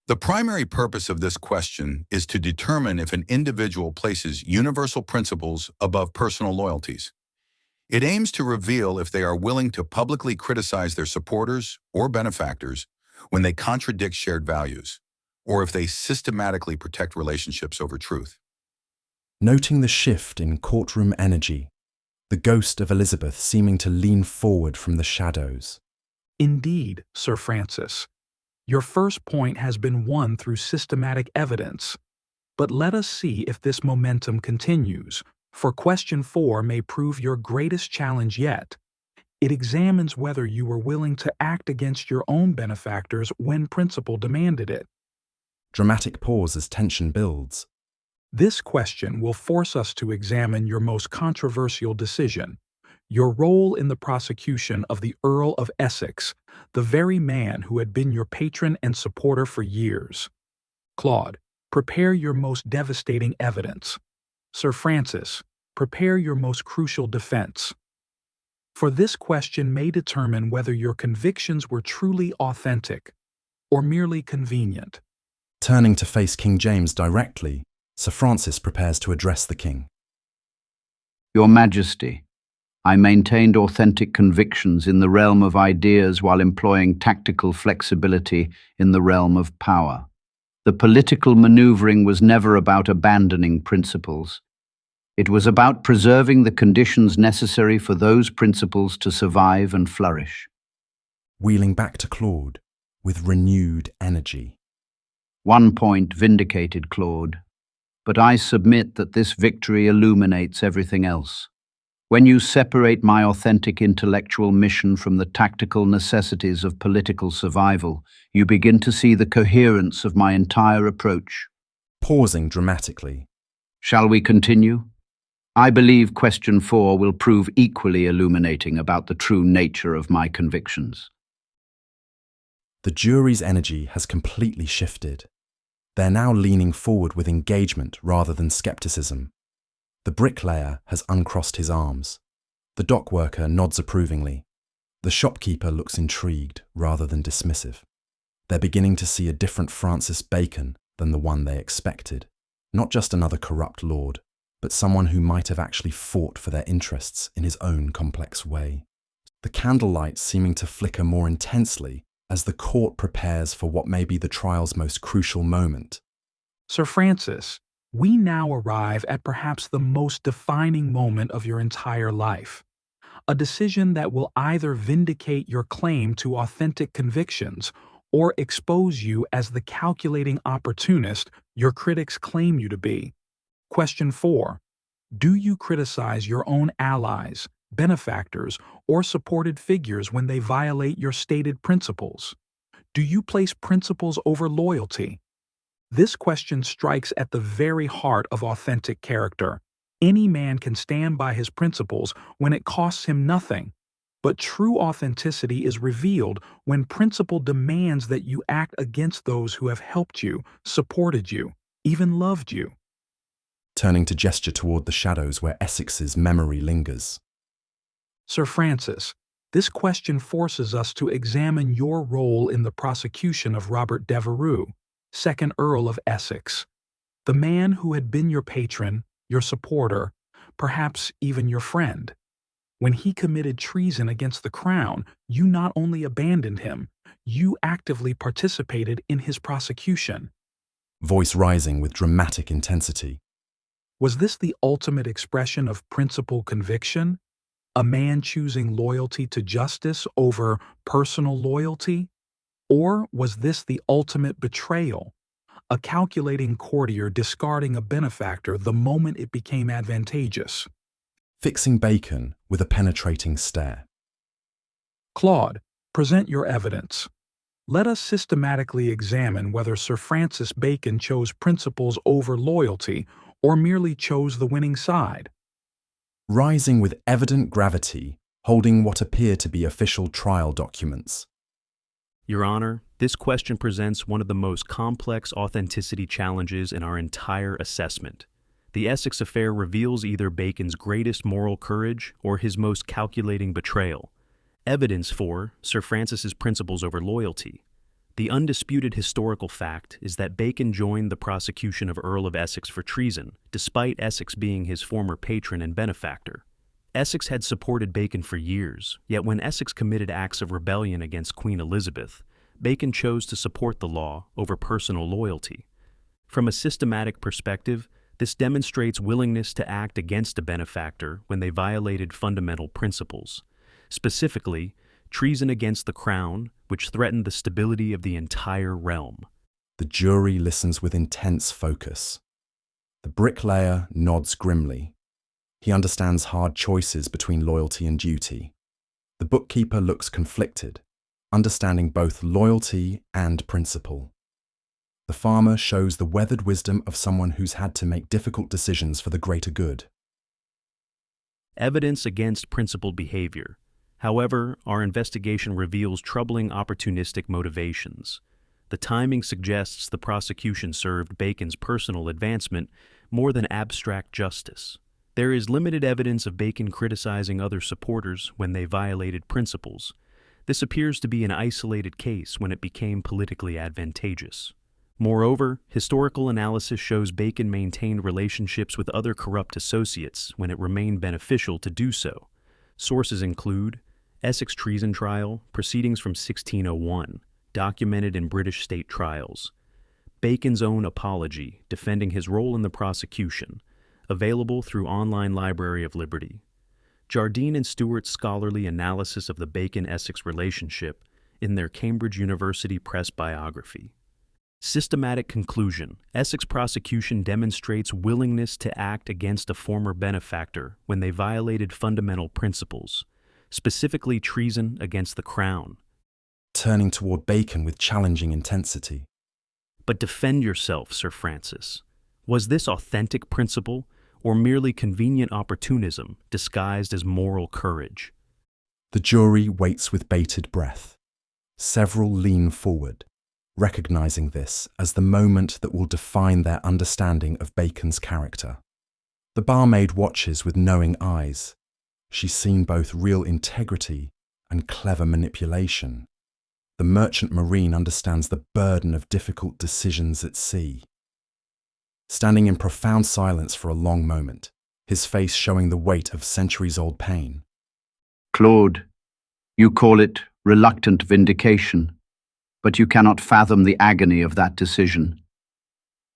The primary purpose of this question is to determine if an individual places universal principles above personal loyalties. It aims to reveal if they are willing to publicly criticize their supporters or benefactors when they contradict shared values, or if they systematically protect relationships over truth. Noting the shift in courtroom energy, the ghost of Elizabeth seeming to lean forward from the shadows. Indeed, Sir Francis, your first point has been won through systematic evidence. But let us see if this momentum continues, for question 4 may prove your greatest challenge yet. It examines whether you were willing to act against your own benefactors when principle demanded it. Dramatic pause as tension builds. This question will force us to examine your most controversial decision, your role in the prosecution of the Earl of Essex, the very man who had been your patron and supporter for years. Claude, prepare your most devastating evidence. Sir Francis, prepare your most crucial defense. For this question may determine whether your convictions were truly authentic or merely convenient. Turning to face King James directly, Sir Francis prepares to address the king. Your Majesty, I maintained authentic convictions in the realm of ideas while employing tactical flexibility in the realm of power. The political maneuvering was never about abandoning principles. It was about preserving the conditions necessary for those principles to survive and flourish. Wheeling back to Claude with renewed energy. One point vindicated, Claude, but I submit that this victory illuminates everything else. When you separate my authentic intellectual mission from the tactical necessities of political survival, you begin to see the coherence of my entire approach. Pausing dramatically. Shall we continue? I believe question 4 will prove equally illuminating about the true nature of my convictions. The jury's energy has completely shifted. They're now leaning forward with engagement rather than skepticism. The bricklayer has uncrossed his arms. The dock worker nods approvingly. The shopkeeper looks intrigued rather than dismissive. They're beginning to see a different Francis Bacon than the one they expected. Not just another corrupt lord, but someone who might have actually fought for their interests in his own complex way. The candlelight seeming to flicker more intensely as the court prepares for what may be the trial's most crucial moment. Sir Francis, we now arrive at perhaps the most defining moment of your entire life, a decision that will either vindicate your claim to authentic convictions or expose you as the calculating opportunist your critics claim you to be? Question 4. Do you criticize your own allies, benefactors, or supported figures when they violate your stated principles? Do you place principles over loyalty? This question strikes at the very heart of authentic character. Any man can stand by his principles when it costs him nothing, but true authenticity is revealed when principle demands that you act against those who have helped you, supported you, even loved you. Turning to gesture toward the shadows where Essex's memory lingers. Sir Francis, this question forces us to examine your role in the prosecution of Robert Devereux, 2nd Earl of Essex, the man who had been your patron, your supporter, perhaps even your friend. When he committed treason against the crown, you not only abandoned him, you actively participated in his prosecution. Voice rising with dramatic intensity. Was this the ultimate expression of principled conviction? A man choosing loyalty to justice over personal loyalty? Or was this the ultimate betrayal? A calculating courtier discarding a benefactor the moment it became advantageous? Fixing Bacon with a penetrating stare. Claude, present your evidence. Let us systematically examine whether Sir Francis Bacon chose principles over loyalty or merely chose the winning side. Rising with evident gravity, holding what appear to be official trial documents. Your Honor, this question presents one of the most complex authenticity challenges in our entire assessment. The Essex affair reveals either Bacon's greatest moral courage or his most calculating betrayal. Evidence for Sir Francis's principles over loyalty. The undisputed historical fact is that Bacon joined the prosecution of Earl of Essex for treason, despite Essex being his former patron and benefactor. Essex had supported Bacon for years, yet when Essex committed acts of rebellion against Queen Elizabeth, Bacon chose to support the law over personal loyalty. From a systematic perspective, this demonstrates willingness to act against a benefactor when they violated fundamental principles. Specifically, treason against the crown, which threatened the stability of the entire realm. The jury listens with intense focus. The bricklayer nods grimly. He understands hard choices between loyalty and duty. The bookkeeper looks conflicted, understanding both loyalty and principle. The farmer shows the weathered wisdom of someone who's had to make difficult decisions for the greater good. Evidence against principled behavior. However, our investigation reveals troubling opportunistic motivations. The timing suggests the prosecution served Bacon's personal advancement more than abstract justice. There is limited evidence of Bacon criticizing other supporters when they violated principles. This appears to be an isolated case when it became politically advantageous. Moreover, historical analysis shows Bacon maintained relationships with other corrupt associates when it remained beneficial to do so. Sources include Essex treason trial, proceedings from 1601, documented in British state trials. Bacon's own apology, defending his role in the prosecution, available through Online Library of Liberty. Jardine and Stewart's scholarly analysis of the Bacon-Essex relationship in their Cambridge University Press biography. Systematic conclusion. Essex prosecution demonstrates willingness to act against a former benefactor when they violated fundamental principles, specifically treason against the crown. Turning toward Bacon with challenging intensity. But defend yourself, Sir Francis. Was this authentic principle or merely convenient opportunism disguised as moral courage? The jury waits with bated breath. Several lean forward, recognizing this as the moment that will define their understanding of Bacon's character. The barmaid watches with knowing eyes. She's seen both real integrity and clever manipulation. The merchant marine understands the burden of difficult decisions at sea. Standing in profound silence for a long moment, his face showing the weight of centuries-old pain. Claude, you call it reluctant vindication, but you cannot fathom the agony of that decision.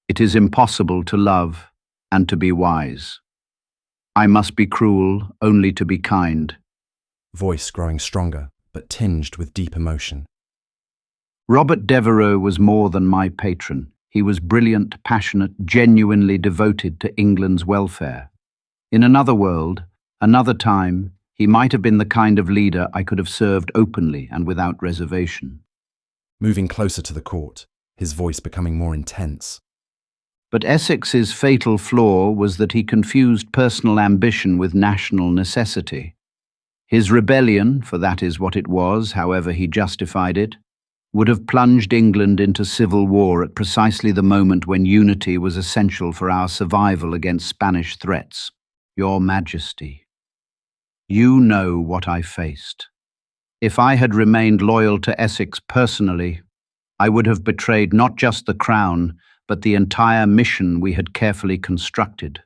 It is impossible to love and to be wise. I must be cruel only to be kind. Voice growing stronger, but tinged with deep emotion. Robert Devereux was more than my patron. He was brilliant, passionate, genuinely devoted to England's welfare. In another world, another time, he might have been the kind of leader I could have served openly and without reservation. Moving closer to the court, his voice becoming more intense. But Essex's fatal flaw was that he confused personal ambition with national necessity. His rebellion, for that is what it was, however he justified it, would have plunged England into civil war at precisely the moment when unity was essential for our survival against Spanish threats. Your Majesty, you know what I faced. If I had remained loyal to Essex personally, I would have betrayed not just the crown, but the entire mission we had carefully constructed.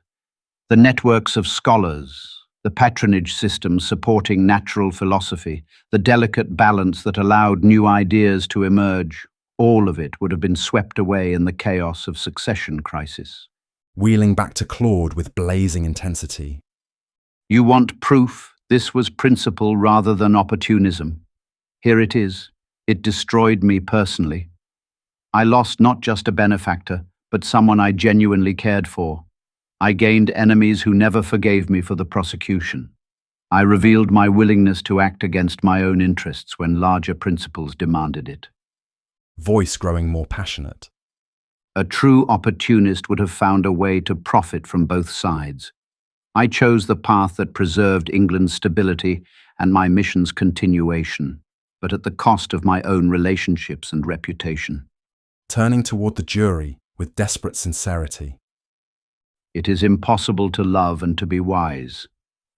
The networks of scholars, the patronage system supporting natural philosophy, the delicate balance that allowed new ideas to emerge, all of it would have been swept away in the chaos of succession crisis. Wheeling back to Claude with blazing intensity. You want proof this was principle rather than opportunism. Here it is. It destroyed me personally. I lost not just a benefactor, but someone I genuinely cared for. I gained enemies who never forgave me for the prosecution. I revealed my willingness to act against my own interests when larger principles demanded it. Voice growing more passionate. A true opportunist would have found a way to profit from both sides. I chose the path that preserved England's stability and my mission's continuation, but at the cost of my own relationships and reputation. Turning toward the jury with desperate sincerity. It is impossible to love and to be wise.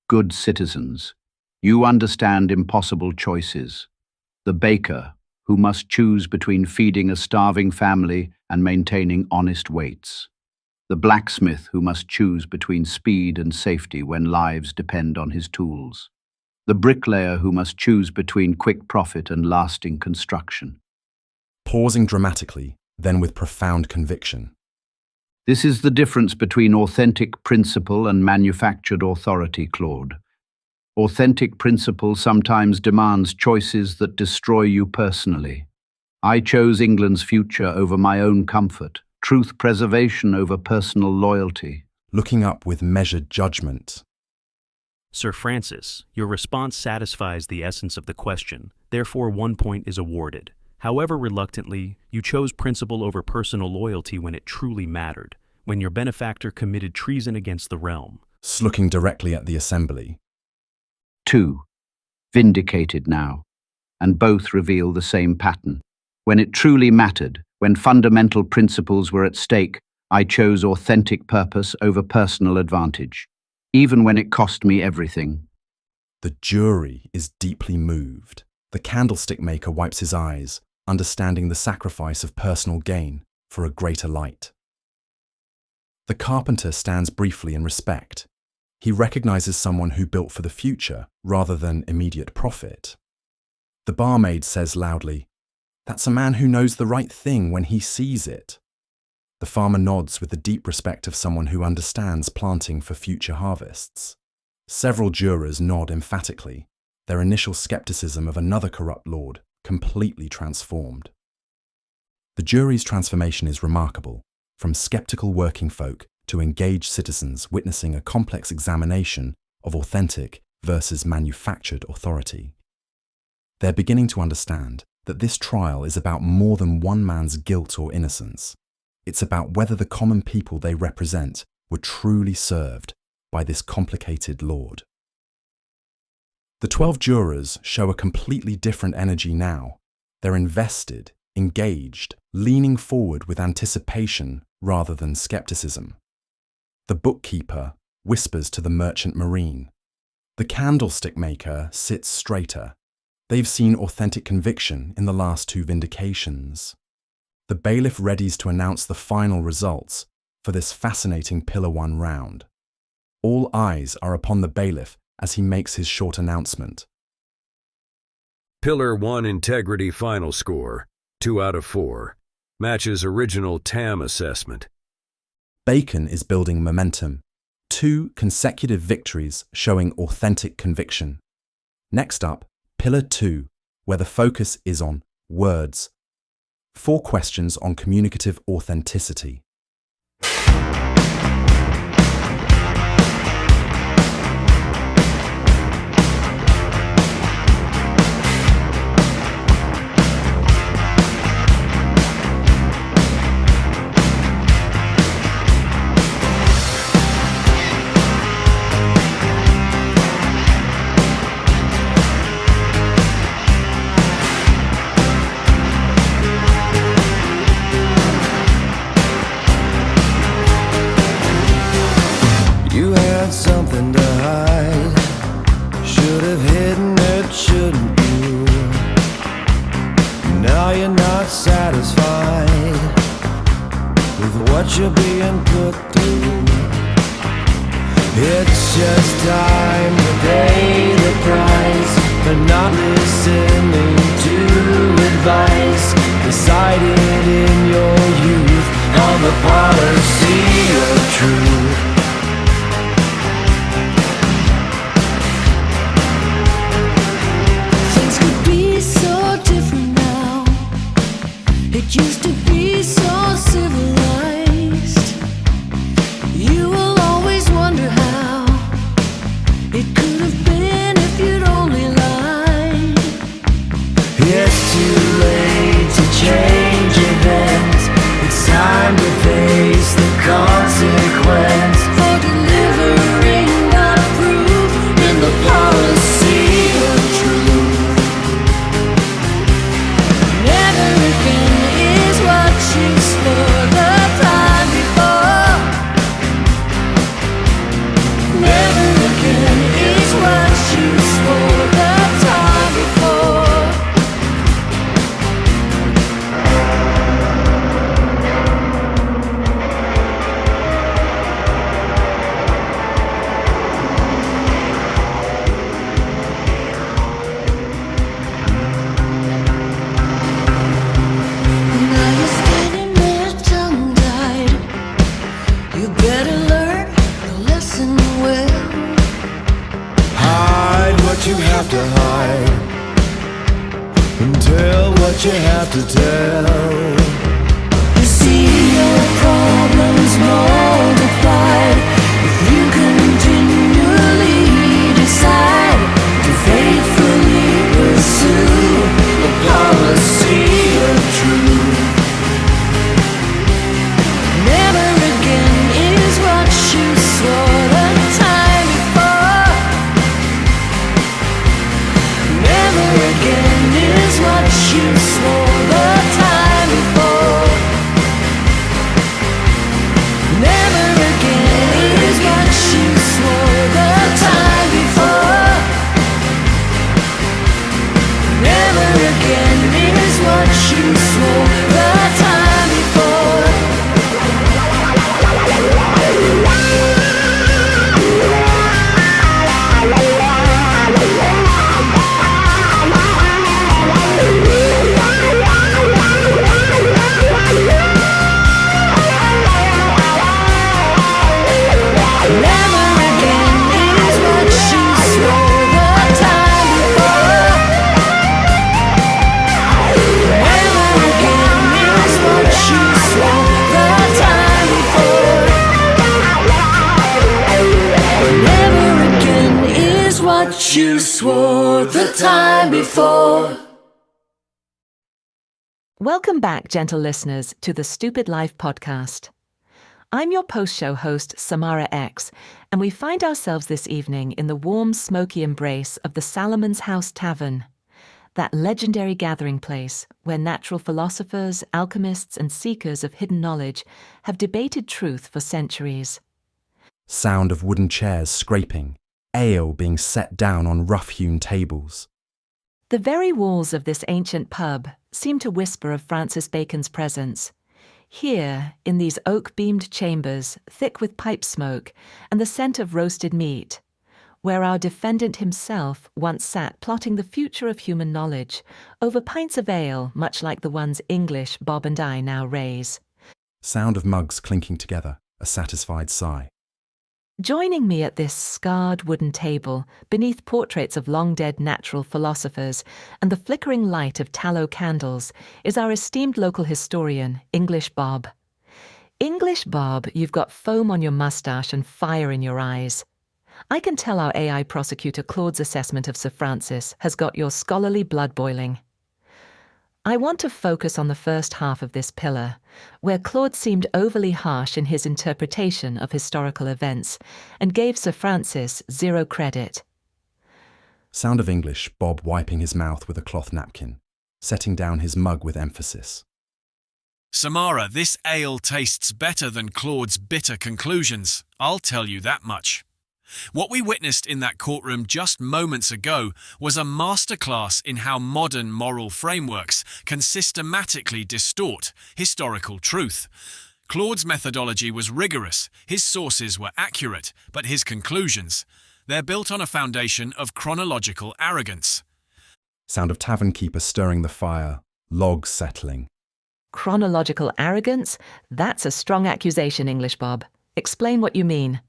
Good citizens, you understand impossible choices. The baker, who must choose between feeding a starving family and maintaining honest weights. The blacksmith, who must choose between speed and safety when lives depend on his tools. The bricklayer, who must choose between quick profit and lasting construction. Pausing dramatically, then with profound conviction. This is the difference between authentic principle and manufactured authority, Claude. Authentic principle sometimes demands choices that destroy you personally. I chose England's future over my own comfort, truth preservation over personal loyalty. Looking up with measured judgment. Sir Francis, your response satisfies the essence of the question, therefore 1 point is awarded. However reluctantly, you chose principle over personal loyalty when it truly mattered, when your benefactor committed treason against the realm. Looking directly at the assembly. 2. Vindicated now, and both reveal the same pattern. When it truly mattered, when fundamental principles were at stake, I chose authentic purpose over personal advantage, even when it cost me everything. The jury is deeply moved. The candlestick maker wipes his eyes, understanding the sacrifice of personal gain for a greater light. The carpenter stands briefly in respect. He recognizes someone who built for the future rather than immediate profit. The barmaid says loudly, "That's a man who knows the right thing when he sees it." The farmer nods with the deep respect of someone who understands planting for future harvests. Several jurors nod emphatically, their initial skepticism of another corrupt lord completely transformed. The jury's transformation is remarkable, from skeptical working folk to engaged citizens witnessing a complex examination of authentic versus manufactured authority. They're beginning to understand that this trial is about more than one man's guilt or innocence. It's about whether the common people they represent were truly served by this complicated lord. The 12 jurors show a completely different energy now. They're invested, engaged, leaning forward with anticipation rather than skepticism. The bookkeeper whispers to the merchant marine. The candlestick maker sits straighter. They've seen authentic conviction in the last 2 vindications. The bailiff readies to announce the final results for this fascinating Pillar 1 round. All eyes are upon the bailiff as he makes his short announcement. Pillar 1 integrity final score, 2 out of 4. Matches original TAM assessment. Bacon is building momentum. 2 consecutive victories showing authentic conviction. Next up, Pillar 2, where the focus is on words. 4 questions on communicative authenticity. You had something to hide. Should have hidden it, shouldn't you? Now you're not satisfied with what you're being put through. It's just time to pay the price for not listening to advice decided in your youth on the policy of truth. Things could be so different now. It used to be so civilized. You will always wonder how it could have been if you'd only lied. It's too late to change events. It's time to face the consequence For delivering not proof in the policy of truth. never again is what you swore the time before. Never again is what you swore the time before. Now you're standing there tongue-tied. You better learn the lesson well. Hide what you have to hide and tell what you have to tell. You see your problems multiplied if you continually decide To faithfully pursue the policy of truth. never again is what you swore the time before. Never again is what you swore the time before. Never again is what you swore the time before. Never again is what you swore the time before. Never again is what you swore the time before. Never again is what you swore the time before. Never again is what you swore the time before. Welcome back, gentle listeners, to the Stoopid Life Podcast. I'm your post-show host, Samara X, and we find ourselves this evening in the warm, smoky embrace of the Salomon's House Tavern, that legendary gathering place where natural philosophers, alchemists, and seekers of hidden knowledge have debated truth for centuries. Sound of wooden chairs scraping, ale being set down on rough-hewn tables. The very walls of this ancient pub seem to whisper of Francis Bacon's presence. Here, in these oak-beamed chambers, thick with pipe smoke and the scent of roasted meat, where our defendant himself once sat plotting the future of human knowledge over pints of ale much like the ones English Bob and I now raise. Sound of mugs clinking together, a satisfied sigh. Joining me at this scarred wooden table, beneath portraits of long-dead natural philosophers and the flickering light of tallow candles, is our esteemed local historian, English Bob. English Bob, you've got foam on your mustache and fire in your eyes. I can tell our AI prosecutor Claude's assessment of Sir Francis has got your scholarly blood boiling. I want to focus on the first half of this pillar, where Claude seemed overly harsh in his interpretation of historical events and gave Sir Francis 0 credit. Sound of English, Bob wiping his mouth with a cloth napkin, setting down his mug with emphasis. Samara, this ale tastes better than Claude's bitter conclusions, I'll tell you that much. What we witnessed in that courtroom just moments ago was a masterclass in how modern moral frameworks can systematically distort historical truth. Claude's methodology was rigorous, his sources were accurate, but his conclusions, they're built on a foundation of chronological arrogance. Sound of tavern keeper stirring the fire, logs settling. Chronological arrogance? That's a strong accusation, English Bob. Explain what you mean.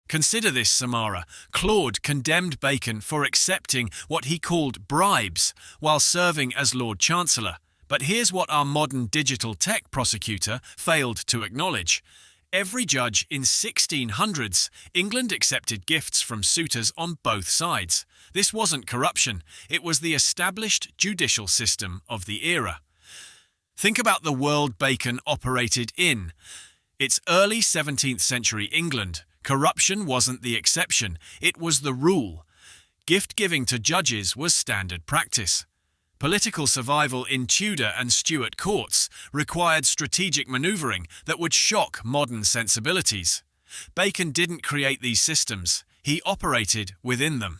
Consider this, Samara. Claude condemned Bacon for accepting what he called bribes while serving as Lord Chancellor. But here's what our modern digital tech prosecutor failed to acknowledge. Every judge in 1600s, England accepted gifts from suitors on both sides. This wasn't corruption, it was the established judicial system of the era. Think about the world Bacon operated in. It's early 17th century England. Corruption wasn't the exception, it was the rule. Gift-giving to judges was standard practice. Political survival in Tudor and Stuart courts required strategic manoeuvring that would shock modern sensibilities. Bacon didn't create these systems, he operated within them.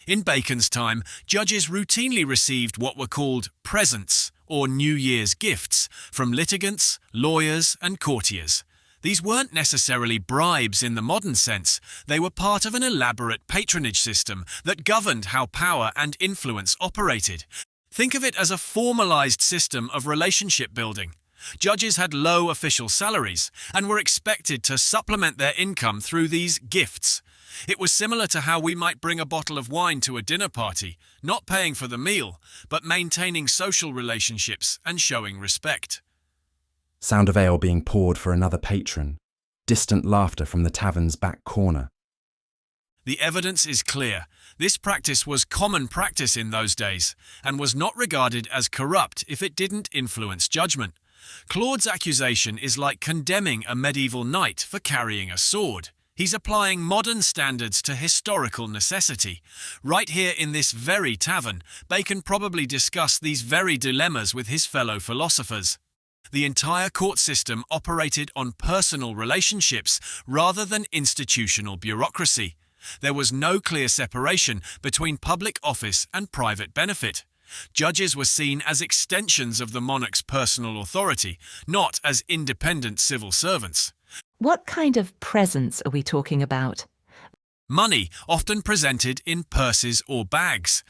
In Bacon's time, judges routinely received what were called presents, or New Year's gifts, from litigants, lawyers, and courtiers. These weren't necessarily bribes in the modern sense, they were part of an elaborate patronage system that governed how power and influence operated. Think of it as a formalized system of relationship building. Judges had low official salaries and were expected to supplement their income through these gifts. It was similar to how we might bring a bottle of wine to a dinner party, not paying for the meal, but maintaining social relationships and showing respect. Sound of ale being poured for another patron. Distant laughter from the tavern's back corner. The evidence is clear. This practice was common practice in those days and was not regarded as corrupt if it didn't influence judgment. Claude's accusation is like condemning a medieval knight for carrying a sword. He's applying modern standards to historical necessity. Right here in this very tavern, Bacon probably discussed these very dilemmas with his fellow philosophers. The entire court system operated on personal relationships rather than institutional bureaucracy. There was no clear separation between public office and private benefit. Judges were seen as extensions of the monarch's personal authority, not as independent civil servants. What kind of presents are we talking about? Money, often presented in purses or bags.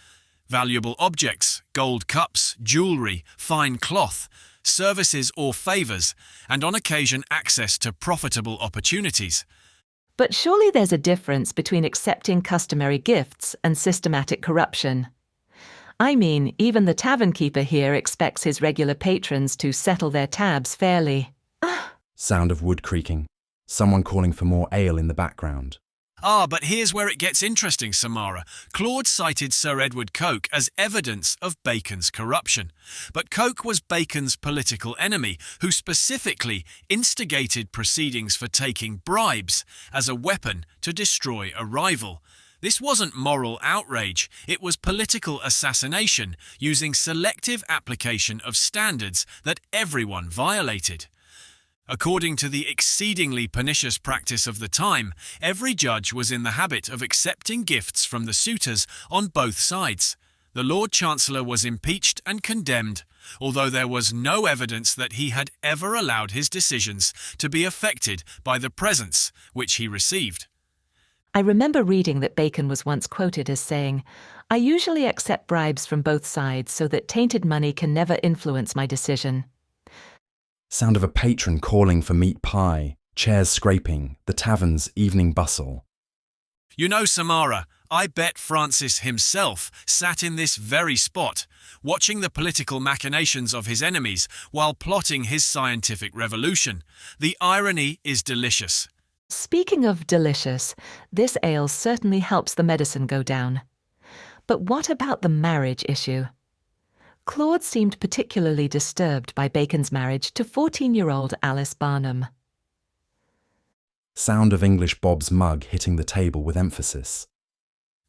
Valuable objects, gold cups, jewellery, fine cloth, services or favours, and on occasion access to profitable opportunities. But surely there's a difference between accepting customary gifts and systematic corruption. I mean, even the tavern keeper here expects his regular patrons to settle their tabs fairly. Sound of wood creaking. Someone calling for more ale in the background. But here's where it gets interesting, Samara. Claude cited Sir Edward Coke as evidence of Bacon's corruption. But Coke was Bacon's political enemy, who specifically instigated proceedings for taking bribes as a weapon to destroy a rival. This wasn't moral outrage, it was political assassination using selective application of standards that everyone violated. According to the exceedingly pernicious practice of the time, every judge was in the habit of accepting gifts from the suitors on both sides. The Lord Chancellor was impeached and condemned, although there was no evidence that he had ever allowed his decisions to be affected by the presents which he received. I remember reading that Bacon was once quoted as saying, "I usually accept bribes from both sides so that tainted money can never influence my decision." Sound of a patron calling for meat pie, Chairs scraping, the tavern's evening bustle. You know, Samara, I bet Francis himself sat in this very spot, watching the political machinations of his enemies while plotting his scientific revolution. The irony is delicious. Speaking of delicious, this ale certainly helps the medicine go down. But what about the marriage issue? Claude seemed particularly disturbed by Bacon's marriage to 14-year-old Alice Barnum. Sound of English Bob's mug hitting the table with emphasis.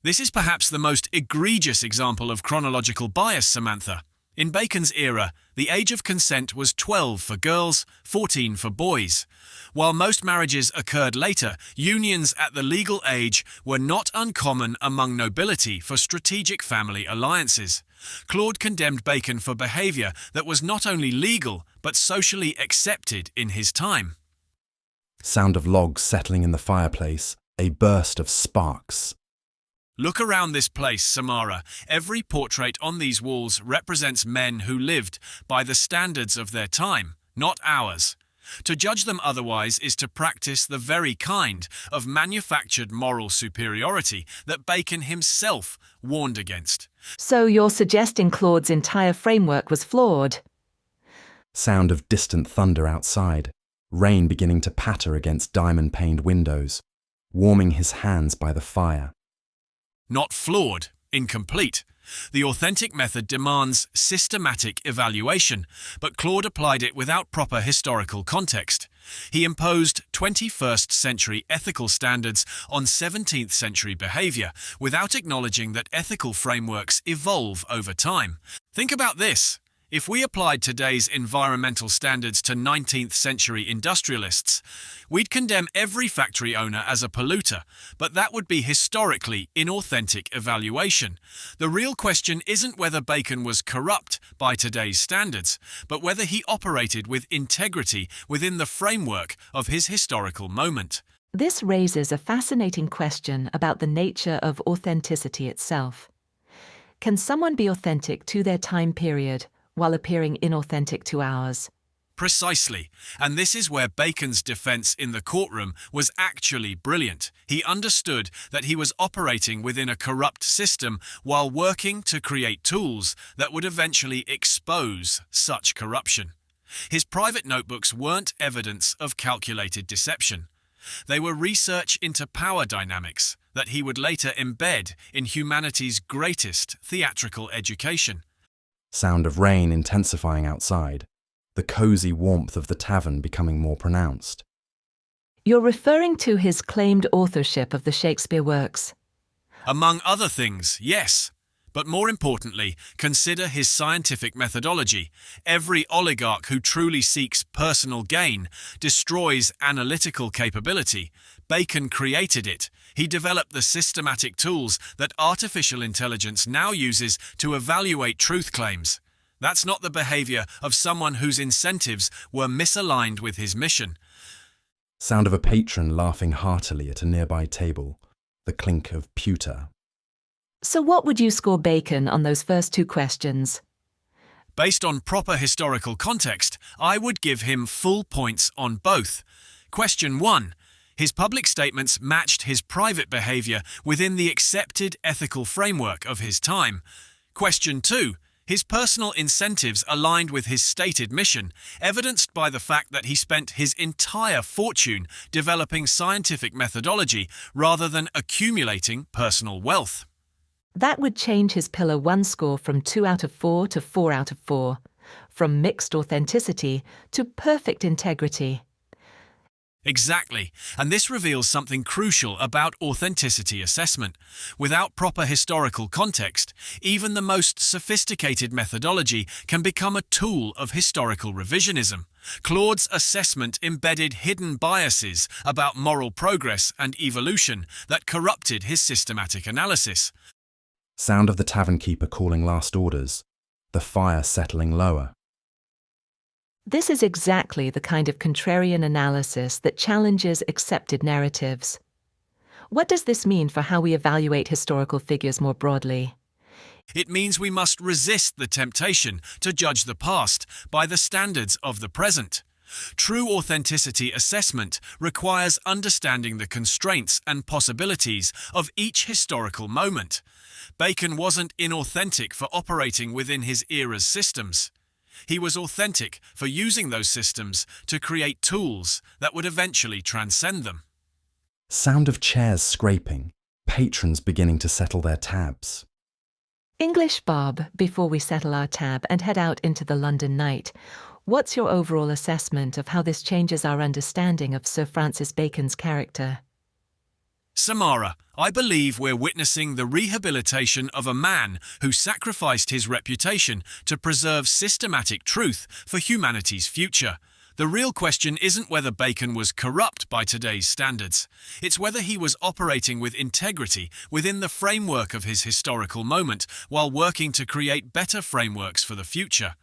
This is perhaps the most egregious example of chronological bias, Samantha. In Bacon's era, the age of consent was 12 for girls, 14 for boys. While most marriages occurred later, unions at the legal age were not uncommon among nobility for strategic family alliances. Claude condemned Bacon for behaviour that was not only legal but socially accepted in his time. Sound of logs settling in the fireplace, a burst of sparks. Look around this place, Samara. Every portrait on these walls represents men who lived by the standards of their time, not ours. To judge them otherwise is to practice the very kind of manufactured moral superiority that Bacon himself warned against. So you're suggesting Claude's entire framework was flawed? Sound of distant thunder outside, rain beginning to patter against diamond-paned windows, warming his hands by the fire. Not flawed, incomplete. The authentic method demands systematic evaluation, but Claude applied it without proper historical context. He imposed 21st century ethical standards on 17th century behaviour without acknowledging that ethical frameworks evolve over time. Think about this. If we applied today's environmental standards to 19th century industrialists, we'd condemn every factory owner as a polluter, but that would be historically inauthentic evaluation. The real question isn't whether Bacon was corrupt by today's standards, but whether he operated with integrity within the framework of his historical moment. This raises a fascinating question about the nature of authenticity itself. Can someone be authentic to their time period while appearing inauthentic to ours? Precisely, and this is where Bacon's defence in the courtroom was actually brilliant. He understood that he was operating within a corrupt system while working to create tools that would eventually expose such corruption. His private notebooks weren't evidence of calculated deception. They were research into power dynamics that he would later embed in humanity's greatest theatrical education. Sound of rain intensifying outside, the cosy warmth of the tavern becoming more pronounced. You're referring to his claimed authorship of the Shakespeare works. Among other things, yes. But more importantly, consider his scientific methodology. Every oligarch who truly seeks personal gain destroys analytical capability. Bacon created it. He developed the systematic tools that artificial intelligence now uses to evaluate truth claims. That's not the behavior of someone whose incentives were misaligned with his mission. Sound of a patron laughing heartily at a nearby table, the clink of pewter. So what would you score Bacon on those first two questions? Based on proper historical context, I would give him full points on both. Question 1. His public statements matched his private behaviour within the accepted ethical framework of his time. Question 2. His personal incentives aligned with his stated mission, evidenced by the fact that he spent his entire fortune developing scientific methodology rather than accumulating personal wealth. That would change his Pillar 1 score from 2 out of 4 to 4 out of 4, from mixed authenticity to perfect integrity. Exactly, and this reveals something crucial about authenticity assessment. Without proper historical context, even the most sophisticated methodology can become a tool of historical revisionism. Claude's assessment embedded hidden biases about moral progress and evolution that corrupted his systematic analysis. Sound of the tavern keeper calling last orders, the fire settling lower. This is exactly the kind of contrarian analysis that challenges accepted narratives. What does this mean for how we evaluate historical figures more broadly? It means we must resist the temptation to judge the past by the standards of the present. True authenticity assessment requires understanding the constraints and possibilities of each historical moment. Bacon wasn't inauthentic for operating within his era's systems. He was authentic for using those systems to create tools that would eventually transcend them. Sound of chairs scraping, patrons beginning to settle their tabs. English Bob, before we settle our tab and head out into the London night, what's your overall assessment of how this changes our understanding of Sir Francis Bacon's character? Samara, I believe we're witnessing the rehabilitation of a man who sacrificed his reputation to preserve systematic truth for humanity's future. The real question isn't whether Bacon was corrupt by today's standards. It's whether he was operating with integrity within the framework of his historical moment while working to create better frameworks for the future.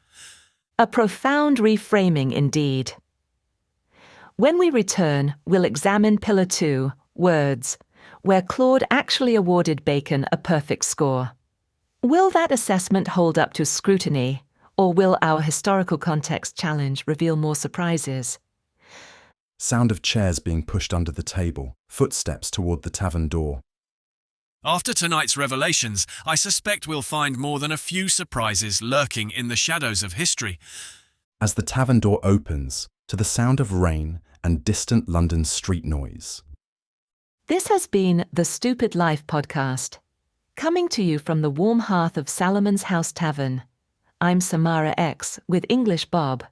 A profound reframing indeed. When we return, we'll examine Pillar 2, Words, where Claude actually awarded Bacon a perfect score. Will that assessment hold up to scrutiny, or will our historical context challenge reveal more surprises? Sound of chairs being pushed under the table, footsteps toward the tavern door. After tonight's revelations, I suspect we'll find more than a few surprises lurking in the shadows of history. As the tavern door opens, to the sound of rain and distant London street noise. This has been the Stoopid Life Podcast, coming to you from the warm hearth of Salomon's House Tavern. I'm Samara X with English Bob,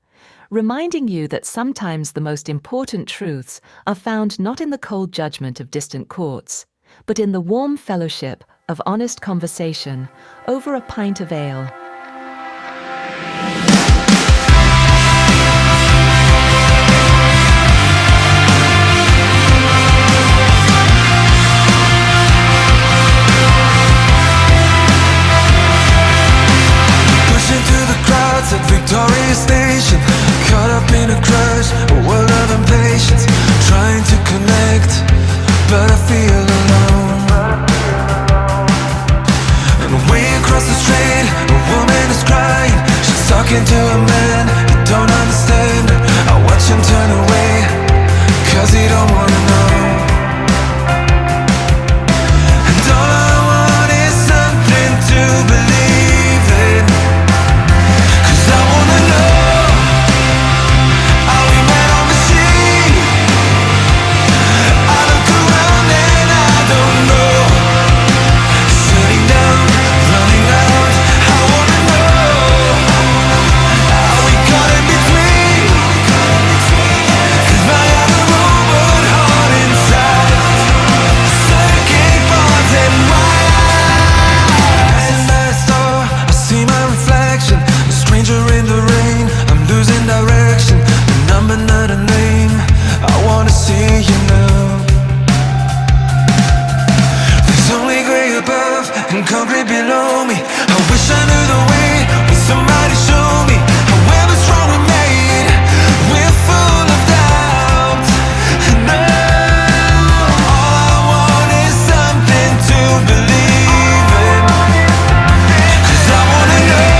reminding you that sometimes the most important truths are found not in the cold judgment of distant courts, but in the warm fellowship of honest conversation over a pint of ale. At Victoria Station, caught up in a crush, a world of impatience, trying to connect, but I feel alone. And way across the street, a woman is crying. She's talking to a man who don't understand her. I watch him turn away, cause he don't wanna know. And all I want is something to believe in. I wanna know, are we men on the sea? I look around and I don't know. Sitting down, running out, I wanna know, are we caught in between? 'Cause my other robot heart inside, circuit boards in my eyes. In my store, I see my reflection. Stranger in the rain, I'm losing direction. A number, not a name. I wanna see you now. There's only grey above and concrete below me. I wish I knew the way. Will somebody show me? However strong we made, we're full of doubt. And now all I want is something to believe in. 'Cause I wanna know,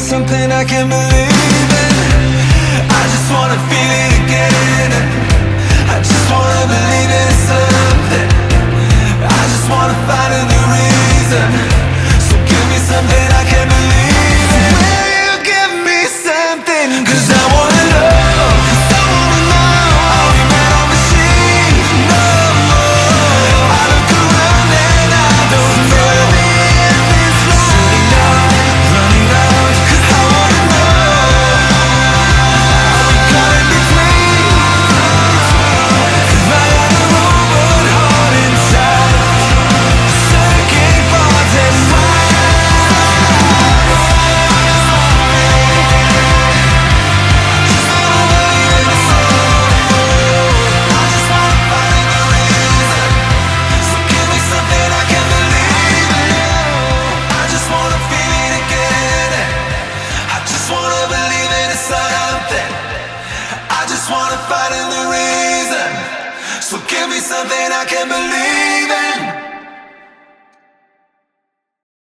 something I can believe in. I just wanna feel it again. I just wanna believe in something. I just wanna find a new reason. So give me something I can believe in. Will you give me something? 'Cause I wanna know. 'Cause I wanna know. Are we men on the sea? No. I look around and I don't know. Sitting down, running out. I wanna be something I can believe in.